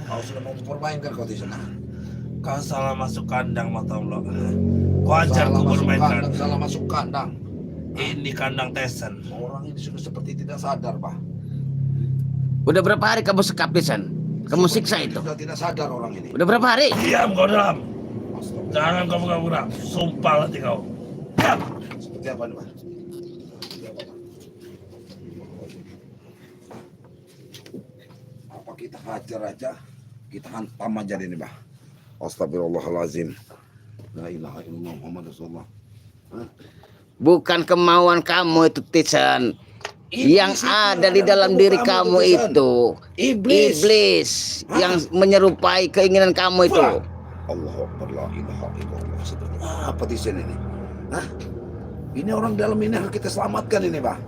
Kau sudah mempermainkan kau di sana. Kau salah masuk kandang Matomblo. Kau ajarku bermain Salah masuk kandang. Ini kandang Tesen. Orang ini sudah seperti tidak sadar, Pak. Udah berapa hari kamu sekap, Tisan? Kamu siksa itu. Sudah tidak sadar orang ini. Udah berapa hari? Diam kau dalam. Jangan kau pura-pura. Sumpah nanti kau. Diam. Seperti apa nih, Pak? Apa kita hajar aja? Kita hantam aja ini, Pak. Astagfirullahalazim. La ilaha illallah Muhammad Rasulullah. Bukan kemauan kamu itu, Tisan. Yang Iblis itu ada di ada dalam tubuh diri kamu, kamu Tisan. itu. Iblis. Hah? Yang menyerupai keinginan kamu itu. Wah. Allah Akbar, la ilaha illallah. Seperti apa di sini ini? Hah? Ini orang dalam ini harus kita selamatkan ini, Pak.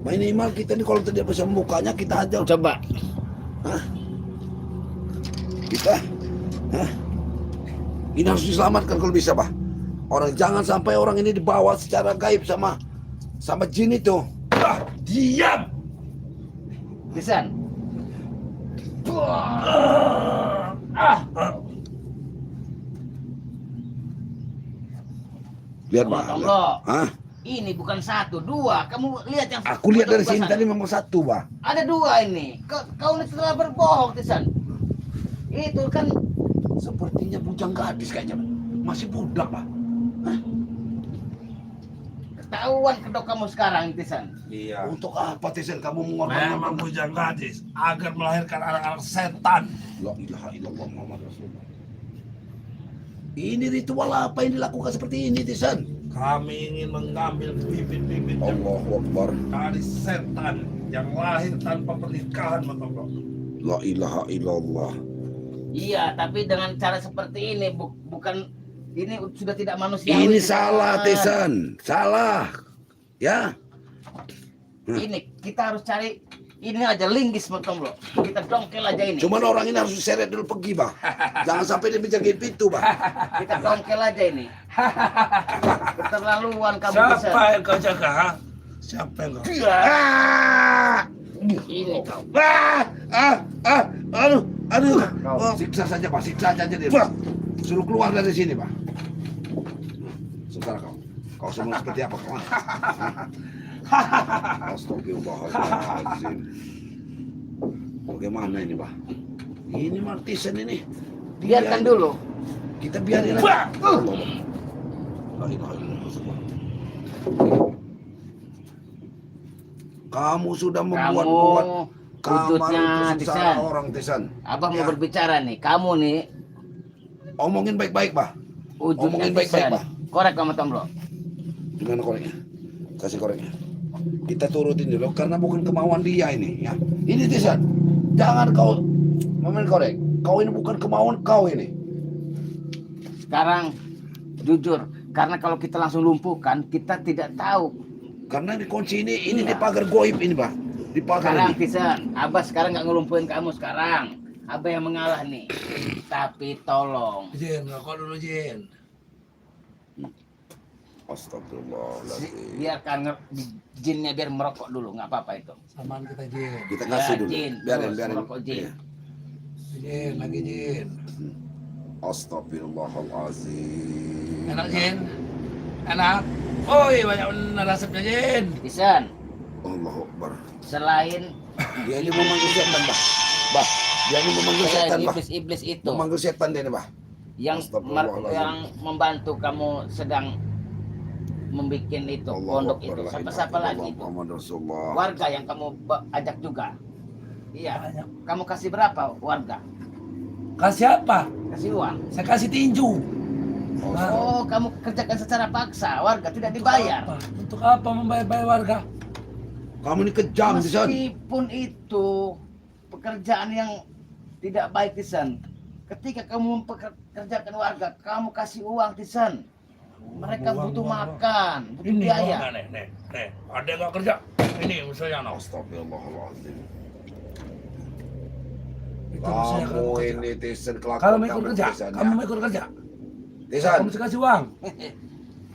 Minimal kita ini kalau tidak bisa membukanya kita hajar. Coba. Hah? Kita? Hah? Ini harus diselamatkan kalau bisa, Pak. Orang jangan sampai orang ini dibawa secara gaib sama jin itu. Ah, diam. Tisan. Lihat, Pak. Matomblo. Hah? Ini bukan satu, dua. Kamu lihat yang Aku lihat dari sini sana. tadi memang satu, Pak. Ada dua ini. Kau ini telah berbohong, Tisan. Itu kan Sepertinya bujang gadis kayaknya. Masih budak, Pak. ketahuan kedok kamu sekarang, Tisan. Iya. Untuk apa Tisan kamu mengorbankan? Memang bujang gadis agar melahirkan anak-anak setan. La ilaha illallah Muhammad Rasulullah. Ini ritual apa yang dilakukan seperti ini, Tisan? Kami ingin mengambil bibit-bibit yang Allahu Akbar. dari setan yang lahir tanpa pernikahan, Matomblo. La ilaha illallah. Iya, tapi dengan cara seperti ini bukan ini sudah tidak manusiawi. Ini salah, Tisan. Salah. Ya. Ini kita harus cari ini aja linggis motong lo. Kita dongkel aja ini. Cuman orang ini harus diseret dulu pergi, Bang. Jangan sampai dia menjagain pintu, Bang. Kita dongkel aja ini. Keterlaluan kamu Siapa bisa. yang kau jaga? Ha? Siapa yang kau? Ah! Ini kau. Aduh. Oh, siksa saja, Pak. Siksa saja dia. Suruh keluar dari sini, Pak. Sebentar kau. Kau semua seperti apa, kawan? Astagfirullahaladzim. Bagaimana ini, Pak? Ini martisan ini. Biarkan dulu. Kita biarin aja. La ilaha illallah. Kamu sudah membuat-buat kamar wujudnya untuk sengsara Tisan. orang, Tisan. Abang mau Ya. berbicara nih. Kamu nih Omongin baik-baik, Pak. wujudnya Omongin baik-baik, Tisan. Pak. Korek kamu Tomblo. Gimana koreknya? Kasih koreknya. Kita turutin dulu karena bukan kemauan dia ini, ya. Ini Tisan. Jangan kau main korek. Kau ini bukan kemauan kau ini. Sekarang jujur, karena kalau kita langsung lumpuhkan, kita tidak tahu. Karena di kunci ini Iya. di pagar goib ini, Pak. Di pagar Sekarang ini. Tisan, Abah sekarang nggak ngelumpuhin kamu sekarang. Abah yang mengalah nih. Tapi tolong, Jin, rokok dulu Jin. Astagfirullahaladzim. biarkan jinnya biar merokok dulu, nggak apa-apa itu. Samaan kita Jin. Kita kasih Ya, dulu. Jin. Biarin, Terus, biarin. merokok, Jin. Iya. Jin, lagi Jin. Astagfirullahaladzim. Enak Jin? Enak? Oh iya banyak benar asapnya Jin. Tisan, Allahu Akbar. selain Dia ini memanggil setan, Bah. Bah, dia ini memanggil setan, selain Bah. iblis-iblis itu Memanggil setan dia ini, Bah. yang Astagfirullahaladzim. yang membantu kamu sedang membuat itu pondok itu. Siapa lagi itu? Muhammad Rasulullah. Warga yang kamu ajak juga. Iya. Kamu kasih berapa warga? Kasih apa? Kasih uang. Saya kasih tinju. Oh, kamu kerjakan secara paksa, warga tidak dibayar. Apa? Untuk apa membayar warga? Kamu ini kejam, Tisan. Meskipun itu pekerjaan yang tidak baik, Tisan. Ketika kamu mempekerjakan warga, kamu kasih uang, Tisan. Mereka Uang, butuh uang. makan, butuh Ini biaya. nih, ada yang nggak kerja? Ini misalnya no. Astagfirullahaladzim. Itu misalnya Kamu kerja. ini Tisan kelakuan Kalau mau ikut kamu, kerja, Tisan, kamu ya. mau ikut kerja. Tisan, Kamu mesti kasih uang.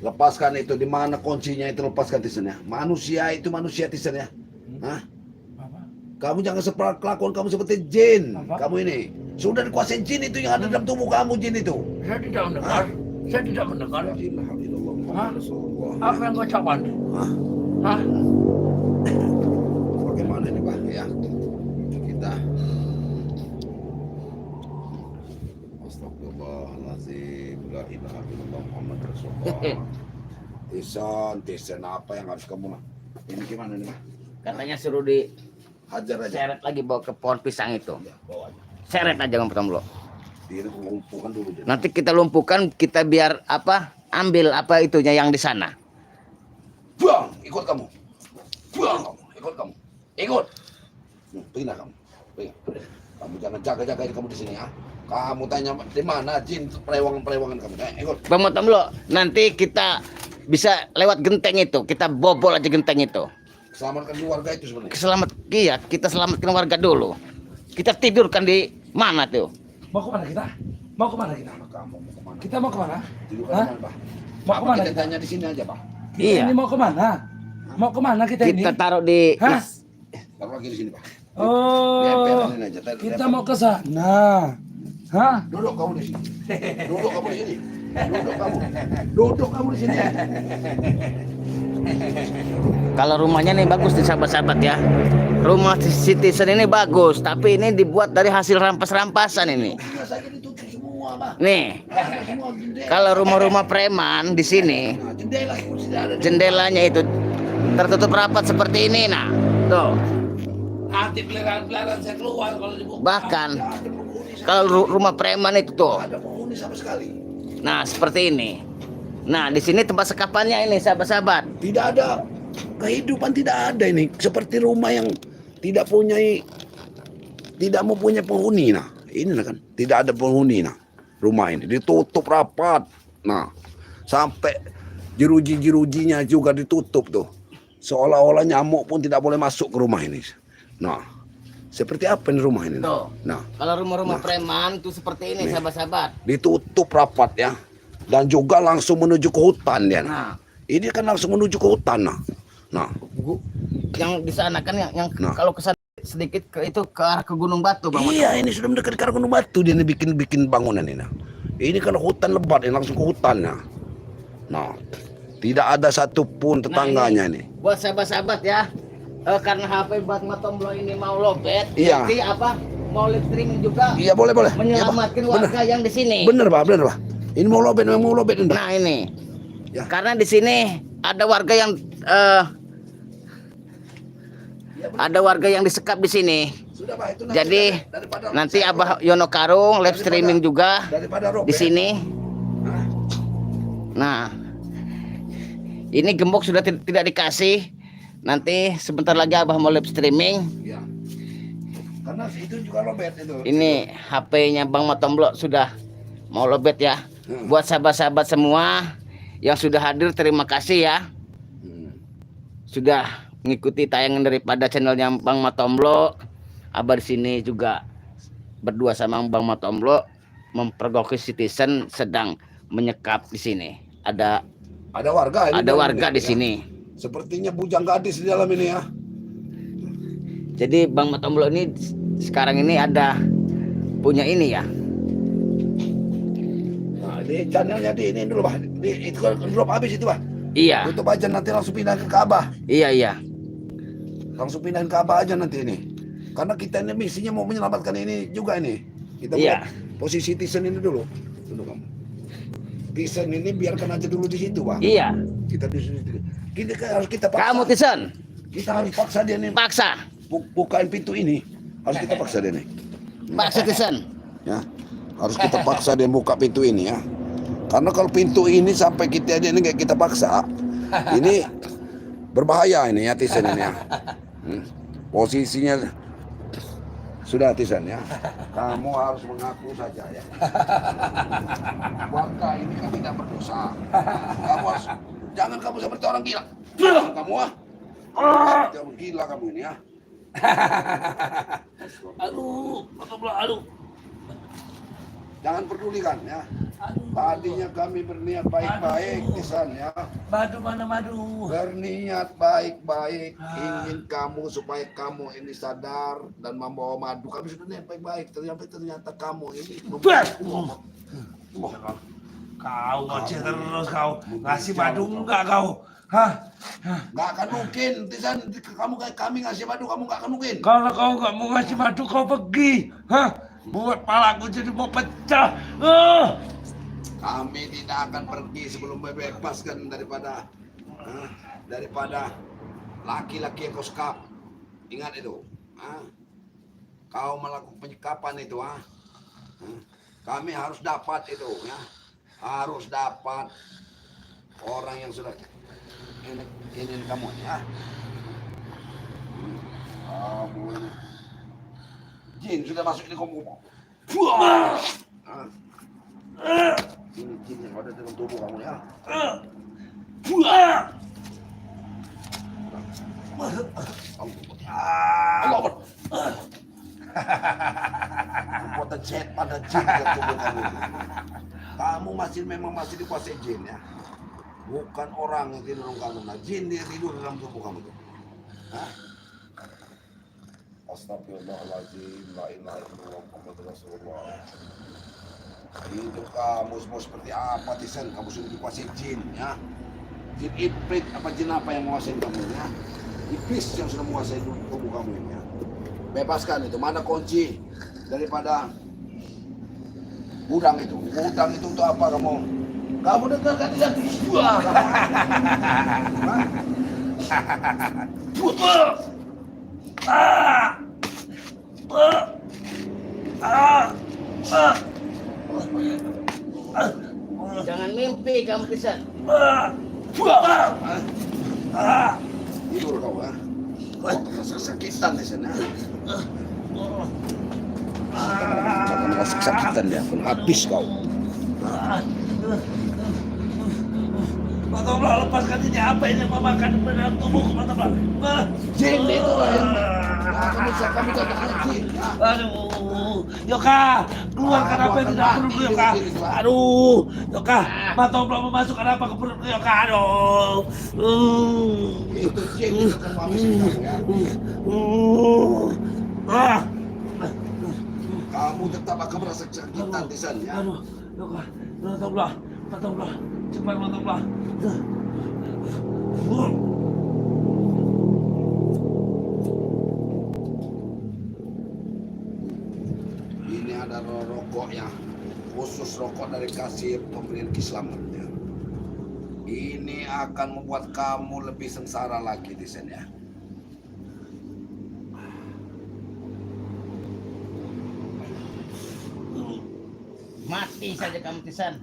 lepaskan itu. Di mana kuncinya itu, lepaskan Tisan ya. Manusia itu manusia, Tisan ya. Hah? Apa? Kamu jangan seperti kelakuan kamu seperti jin. Apa? Kamu ini sudah dikuasai jin itu yang ada dalam tubuh kamu, jin itu. Saya tidak mendengar. Saya tidak mendengar. La ilaha illallah Muhammad Rasulullah. Apa yang kau ucapkan? Hah? Hah? Bagaimana ini, Pak? Ya, kita. Astagfirullahaladzim. La ilaha illallah Muhammad Rasulullah. Tisan, apa yang harus kamu? Ini gimana nih, Pak? Katanya suruh di Hajar aja. seret lagi bawa ke pohon pisang itu. Ya, bawa aja. Seret aja kamu Tomblo. Dia lumpuhkan dulu. Dia. Nanti kita lumpuhkan, kita biar apa? Ambil apa itunya yang di sana. Buang, ikut kamu. Buang kamu, ikut kamu. Ikut. Pindah kamu. Pindah. Kamu jangan jaga-jaga kamu di sini ya. Kamu tanya di mana jin perewangan-perewangan kamu. Ikut. Bang Tomblo, nanti kita bisa lewat genteng itu. Kita bobol aja genteng itu. Selamatkan keluarga itu sebenarnya. Iya, kita selamatkan warga dulu. Kita tidurkan di mana tuh? Mau kemana kita? Mau kemana kita? Kamu mau kemana? Kita mau kemana? Tidur Hah? kemana, Pak? Mau Apa kemana kita kita? tanya di sini aja, Pak. Kita Iya. ini mau kemana? Mau kemana kita ini? Kita taruh di Hah? Taruh lagi di sini, Pak. Oh, Diemperin aja. kita mau ke sana. Hah? Duduk kamu di sini. Duduk kamu di sini. Duduk kamu. Duduk kamu di sini. Kalau rumahnya nih bagus nih sahabat-sahabat ya. Rumah Citizen ini bagus, tapi ini dibuat dari hasil rampas-rampasan ini. Biasanya ditutup semua, Pak. Nih, Semua jendela. kalau rumah-rumah preman di sini Nah, jendela pun tidak ada. jendelanya itu tertutup rapat seperti ini, nah. Tuh. Nanti peliharaan saya keluar kalau dibuka. Bahkan Tidak ada penghuni sama- kalau rumah preman itu tuh. ada penghuni sama sekali. Nah, seperti ini. Nah, di sini tempat sekapannya ini sahabat-sahabat. Tidak ada kehidupan, tidak ada ini. Seperti rumah yang tidak mempunyai penghuni. Nah, ini kan tidak ada penghuni. Nah, rumah ini ditutup rapat. Nah, sampai jeruji-jerujinya juga ditutup tuh. Seolah-olah nyamuk pun tidak boleh masuk ke rumah ini. Nah, seperti apa ini rumah ini? Tuh. Nah, Kalau rumah-rumah preman tuh seperti ini, Nih. sahabat-sahabat. ditutup rapat ya. Dan juga langsung menuju ke hutan dia. Nah, Ini kan langsung menuju ke hutan. Nah, yang di sana kan yang Nah. kalau ke sana sedikit itu ke arah ke Gunung Batu, Bang. iya ini sudah mendekat ke arah Gunung Batu dia ini bikin bangunan ini. Nah. Ini kan hutan lebat ini langsung ke hutan. Nah, tidak ada satupun tetangganya ini. Buat sahabat-sahabat ya, karena HP Bang Matomblo ini mau lobet, Iya. nanti apa mau live streaming juga, Iya boleh. Iya, Pak. menyelamatkan warga yang di sini. Bener Pak. Ini mau lobet ini. Nah ini, Ya. karena di sini ada warga yang disekap di sini. Sudah Pak, itu Jadi daripada nanti Abah Yono Karung live streaming juga daripada robek. di sini. Hah? Nah, ini gembok sudah tidak dikasih. Nanti sebentar lagi Abah mau live streaming. Ya. Karena itu juga lobet itu. Ini HP-nya Bang Matomblo sudah mau lobet ya. Buat sahabat-sahabat semua yang sudah hadir, terima kasih ya. Sudah mengikuti tayangan daripada channelnya Bang Matomblo. Abah di sini juga berdua sama Bang Matomblo mempergoki citizen sedang menyekap di sini. Ada warga ini. warga di sini. Sepertinya bujang gadis di dalam ini ya. Jadi Bang Matomblo ini sekarang ini ada punya ini ya. Nah, ini channelnya ini dulu Pak. Itu kan drop habis itu Pak. Iya. Tutup aja nanti langsung pindah ke Abah. Iya. Langsung pindahin ke Abah aja nanti ini. Karena kita ini misinya mau menyelamatkan ini juga ini. Kita Iya. buat posisi Tisen ini dulu. Dulu kamu. Tisen ini biarkan aja dulu di situ Pak. Iya. Kita di situ. Harus kita paksa. Kamu Tison, Kita harus paksa dia nih. paksa. Bukain pintu ini. Harus kita paksa dia nih. Paksa Tison. Ya. Harus kita paksa dia buka pintu ini ya. Karena kalau pintu ini sampai kita ini kayak kita paksa, ini berbahaya ini ya Tisen ini ya. Posisinya sudah Tisen ya. Kamu harus mengaku saja ya. Warga ini kan tidak berdosa. Kamu harus, jangan kamu seperti orang gila. Kamu jangan gila kamu ini ya. Aduh. Jangan pedulikan ya. Tadinya kami berniat baik-baik Tisan ya. Madu mana madu? Berniat baik-baik, ingin kamu supaya kamu ini sadar dan membawa madu. Kami sudah niat baik-baik, ternyata kamu ini Kau ngoceh terus kau. Ngasih madu enggak kau? Hah? nggak akan mungkin Tisan. Kami ngasih madu, kamu nggak akan mungkin. Kalau kau nggak mau ngasih madu kau pergi. Hah? Buat palaku jadi mau pecah. Kami tidak akan pergi sebelum membebaskan daripada laki-laki yang kau sekap. Ingat itu. Kau melakukan penyekapan itu. Kami harus dapat itu ya. Harus dapat orang yang sudah ini kamu ya. Kamu ini. Jin sudah masuk ini kamu. Ini jin yang ada dalam tubuh kamu ya. Allah. Kekuatan setan dan jin dalam tubuh kamu. Kamu memang masih dikuasai jin ya. Bukan orang yang tidur dalam kamu. Nah, jin dia tidur dalam tubuh kamu tuh. Astagfirullahaladzim, la ilaha illallah Muhammadur Rasulullah. Hidup kamu semua seperti apa Tisen? Kamu sudah dikuasai jin ya. Jin iblis apa jin apa yang menguasai kamu ya? Iblis yang sudah menguasai tubuh kamu ini ya. Bebaskan itu. Mana kunci daripada gudang itu? Gudang itu untuk apa kamu? Kamu dengar kan tidak? Wah, Jangan mimpi kamu Tison. tidur kau ya. Kesakitan di sana. Merasa kesakitan dia pun habis kau. Matoblah, lepaskan ini. Apa ini yang memakan dalam tubuhku, Matoblah? Jin itulah yang kami katakan jin. Aduh, Yoka, keluarkan apa yang tidak perlu Yoka. Aduh, Yoka, Matoblah memasukkan apa ke perutku Yoka. Aduh. Itu jin itu kan menghabiskan kamu ya. Kamu tetap akan merasa kesakitan di sana ya. Aduh, Yoka, Matoblah, cepat Matoblah. Ini ada rokoknya, khusus rokok dari kasir pemberian keselamatan. Ini akan membuat kamu lebih sengsara lagi di sana ya. Mati saja kamu Tisan.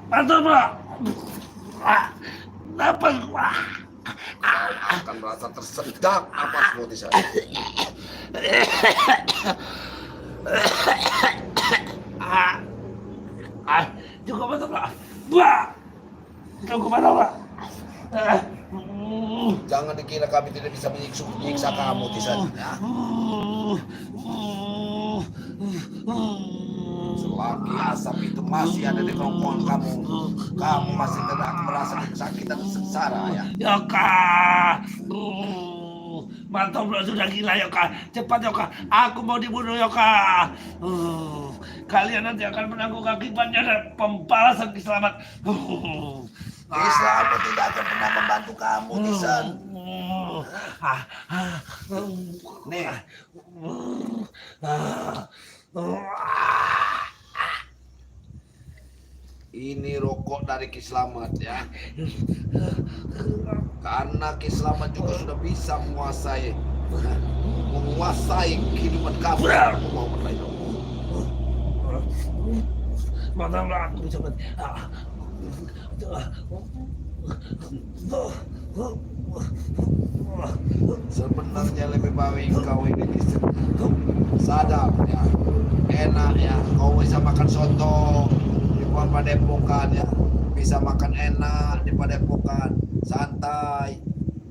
Matoblah. Apa? Akan merasa tersedak napasmu di sana. Cukup Matoblah. Cukup Matoblah. Jangan dikira kami tidak bisa menyiksa kamu di sana ya. Selagi asap itu masih ada di kerongkongan kamu, kamu masih tidak akan merasa kesakitan dan sengsara ya. Yoka, Matoblah sudah gila Yoka. Cepat Yoka, aku mau dibunuh Yoka. Kalian nanti akan menanggung akibatnya dan pembalasan keselamatan. Islam tidak akan pernah membantu kamu di sana. Nih, ini rokok dari Kislamat ya. Karena Kislamat juga sudah bisa menguasai kehidupan kamu. Matoblah, aku cepat. Sebenarnya lebih baik kau ini sadar ya, enak ya, kau bisa makan soto di Padepokan ya, bisa makan enak di Padepokan, santai,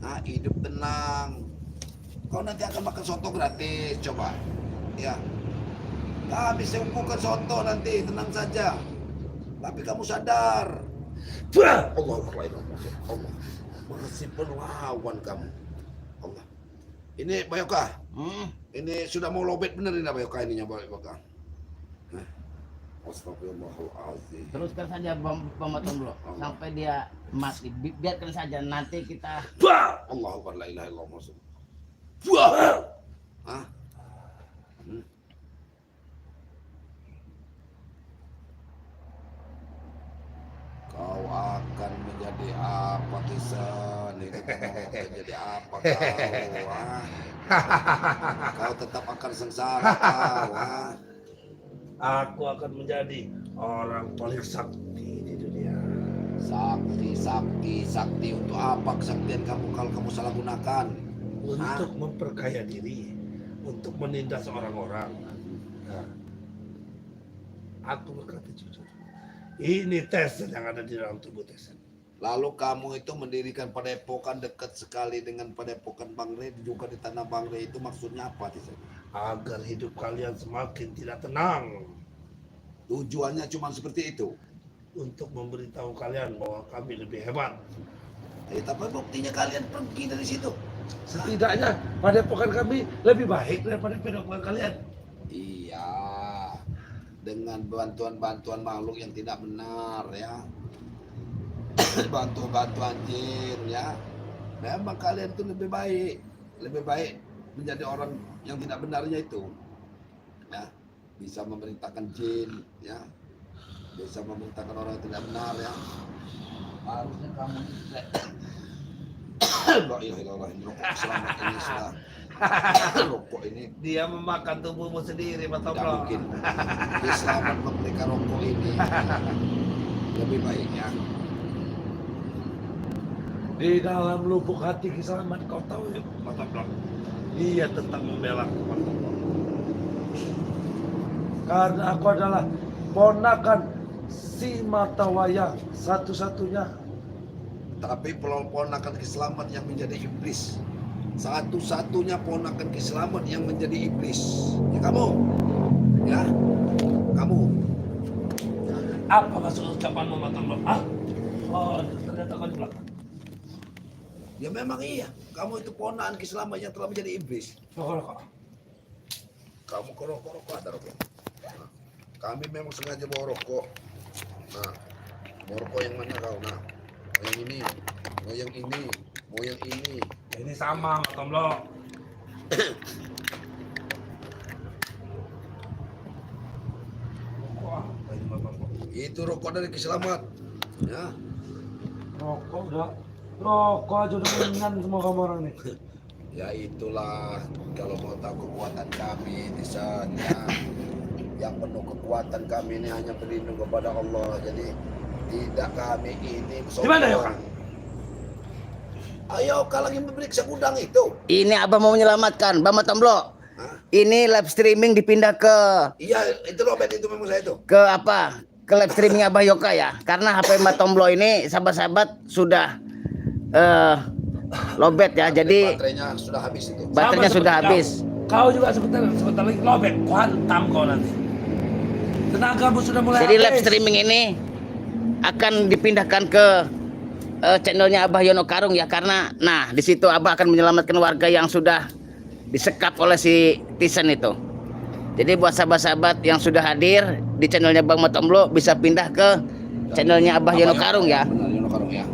nah, hidup tenang. Kau nanti akan makan soto gratis, coba ya. Kami bukan soto nanti, tenang saja. Tapi kamu sadar, Allah masih berlawan kamu. Allah. Ini Bayoka. Ini sudah mau lobet bener ini Bayoka ininya Bayoka. Astagfirullahaladzim. Teruskan saja Matoblah sampai dia mati. Biarkan saja nanti kita. Allahu Akbar, la ilaha illallah. Hah? Kau akan menjadi apa Kisan? Menjadi apa kau? Kau tetap akan sengsara kau. Aku akan menjadi orang paling sakti di dunia. Sakti untuk apa kesaktian kamu kalau kamu salah gunakan? Untuk memperkaya diri, untuk menindas orang-orang. Nah, aku berkata jujur. Ini Tessen yang ada di dalam tubuh Tessen. Lalu kamu itu mendirikan padepokan dekat sekali dengan padepokan Bang Rey, juga di tanah Bang Rey, itu maksudnya apa di sana? Agar hidup kalian semakin tidak tenang. Tujuannya cuma seperti itu. Untuk memberitahu kalian bahwa kami lebih hebat. Tapi buktinya kalian pergi dari situ. Setidaknya padepokan kami lebih baik daripada padepokan kalian. Iya, dengan bantuan-bantuan makhluk yang tidak benar ya. Bantuan jin ya. Memang kalian itu lebih baik menjadi orang yang tidak benarnya itu. Ya, bisa memerintahkan jin ya. Bisa memerintahkan orang yang tidak benar ya. Harusnya kamu La ilaha illallah, rokok selamat ini sudah. Rokok ini Dia memakan tubuhmu sendiri, tidak Matoblah. mungkin. Dia selamat memberikan rokok ini lebih baik ya. Di dalam lubuk hati Kislamat, kau tahu ya, Matoblah. Dia tetap membela Matoblah. Karena aku adalah ponakan si mata wayang satu-satunya. Tapi ponakan Kiselamat yang menjadi iblis. Satu-satunya ponakan Kiselamat yang menjadi iblis. Ya kamu. Ya. Kamu. Apa maksud ucapan Mama Tomlo? Ah? Oh, ternyata kau di belakang. Ya memang iya. Kamu itu ponakan Kiselamat yang telah menjadi iblis. Rokok. Kamu rokok ada rokok. Nah, kami memang sengaja bawa rokok. Nah, mau rokok yang mana kau? Nah, mau yang ini, mau yang ini, mau yang ini. Ini sama Mama Tomlo. Rokok apa ini Mama Tomlo? Itu rokok dari Kiselamat. Ya. Rokok udah. Rokok aja udah mendingan semua kamu orang nih. Ya itulah kalau mau tahu kekuatan kami di sana. Yang penuh kekuatan kami ini hanya berlindung kepada Allah. Jadi tidak kami ini Di mana, Yoka? Ayo kau lagi memeriksa gudang itu. Ini abah mau menyelamatkan, Bang Tomlo. Hah? Ini live streaming dipindah ke Iya itu Robert itu memang saya itu. apa? Ke live streaming Abah Yoka ya. Karena HP Mbak Tomlo ini sahabat-sahabat sudah lobet ya. Jadi Baterainya sudah habis itu. baterainya Sama sudah seperti habis. Kau juga sebentar lagi lobet, kuantam kau nanti. Tenagamu sudah mulai Jadi live habis. streaming ini akan dipindahkan ke channelnya Abah Yono Karung ya, karena nah di situ Abah akan menyelamatkan warga yang sudah disekap oleh si Tisen itu. Jadi buat sahabat-sahabat yang sudah hadir di channelnya Bang Matomlo bisa pindah ke channelnya Abah Yono Karung ya. Benar, Yono Karung ya.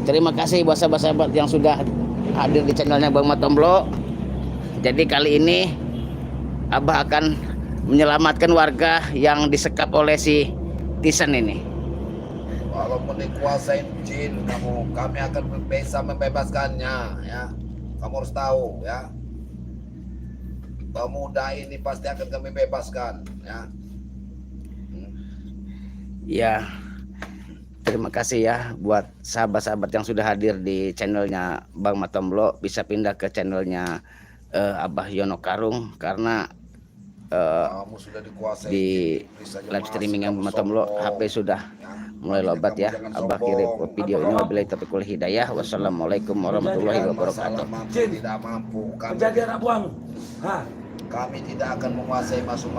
Terima kasih buat sahabat-sahabat yang sudah hadir di channelnya Bang Matomlo. Jadi kali ini Abah akan menyelamatkan warga yang disekap oleh si Tisen ini. Walaupun dikuasain jin kami akan bisa membebaskannya ya. Kamu harus tahu ya. Pemuda ini pasti akan kami bebaskan ya. Ya, terima kasih ya buat sahabat-sahabat yang sudah hadir di channelnya Bang Matomlo, bisa pindah ke channelnya Abah Yono Karung karena Kamu sudah dikuasai di jin, iblis saja live masih streaming yang kamu Matomlo sombong. HP sudah Ya. mulai lobat ya. Kamu jangan Abah sombong. kirim video ini wabillahi taufiq wal hidayah. Wassalamualaikum warahmatullahi Bukan wabarakatuh. masalah mampu Jin. tidak mampu. Kejadian abuang. Hah? Kami tidak akan menguasai masuk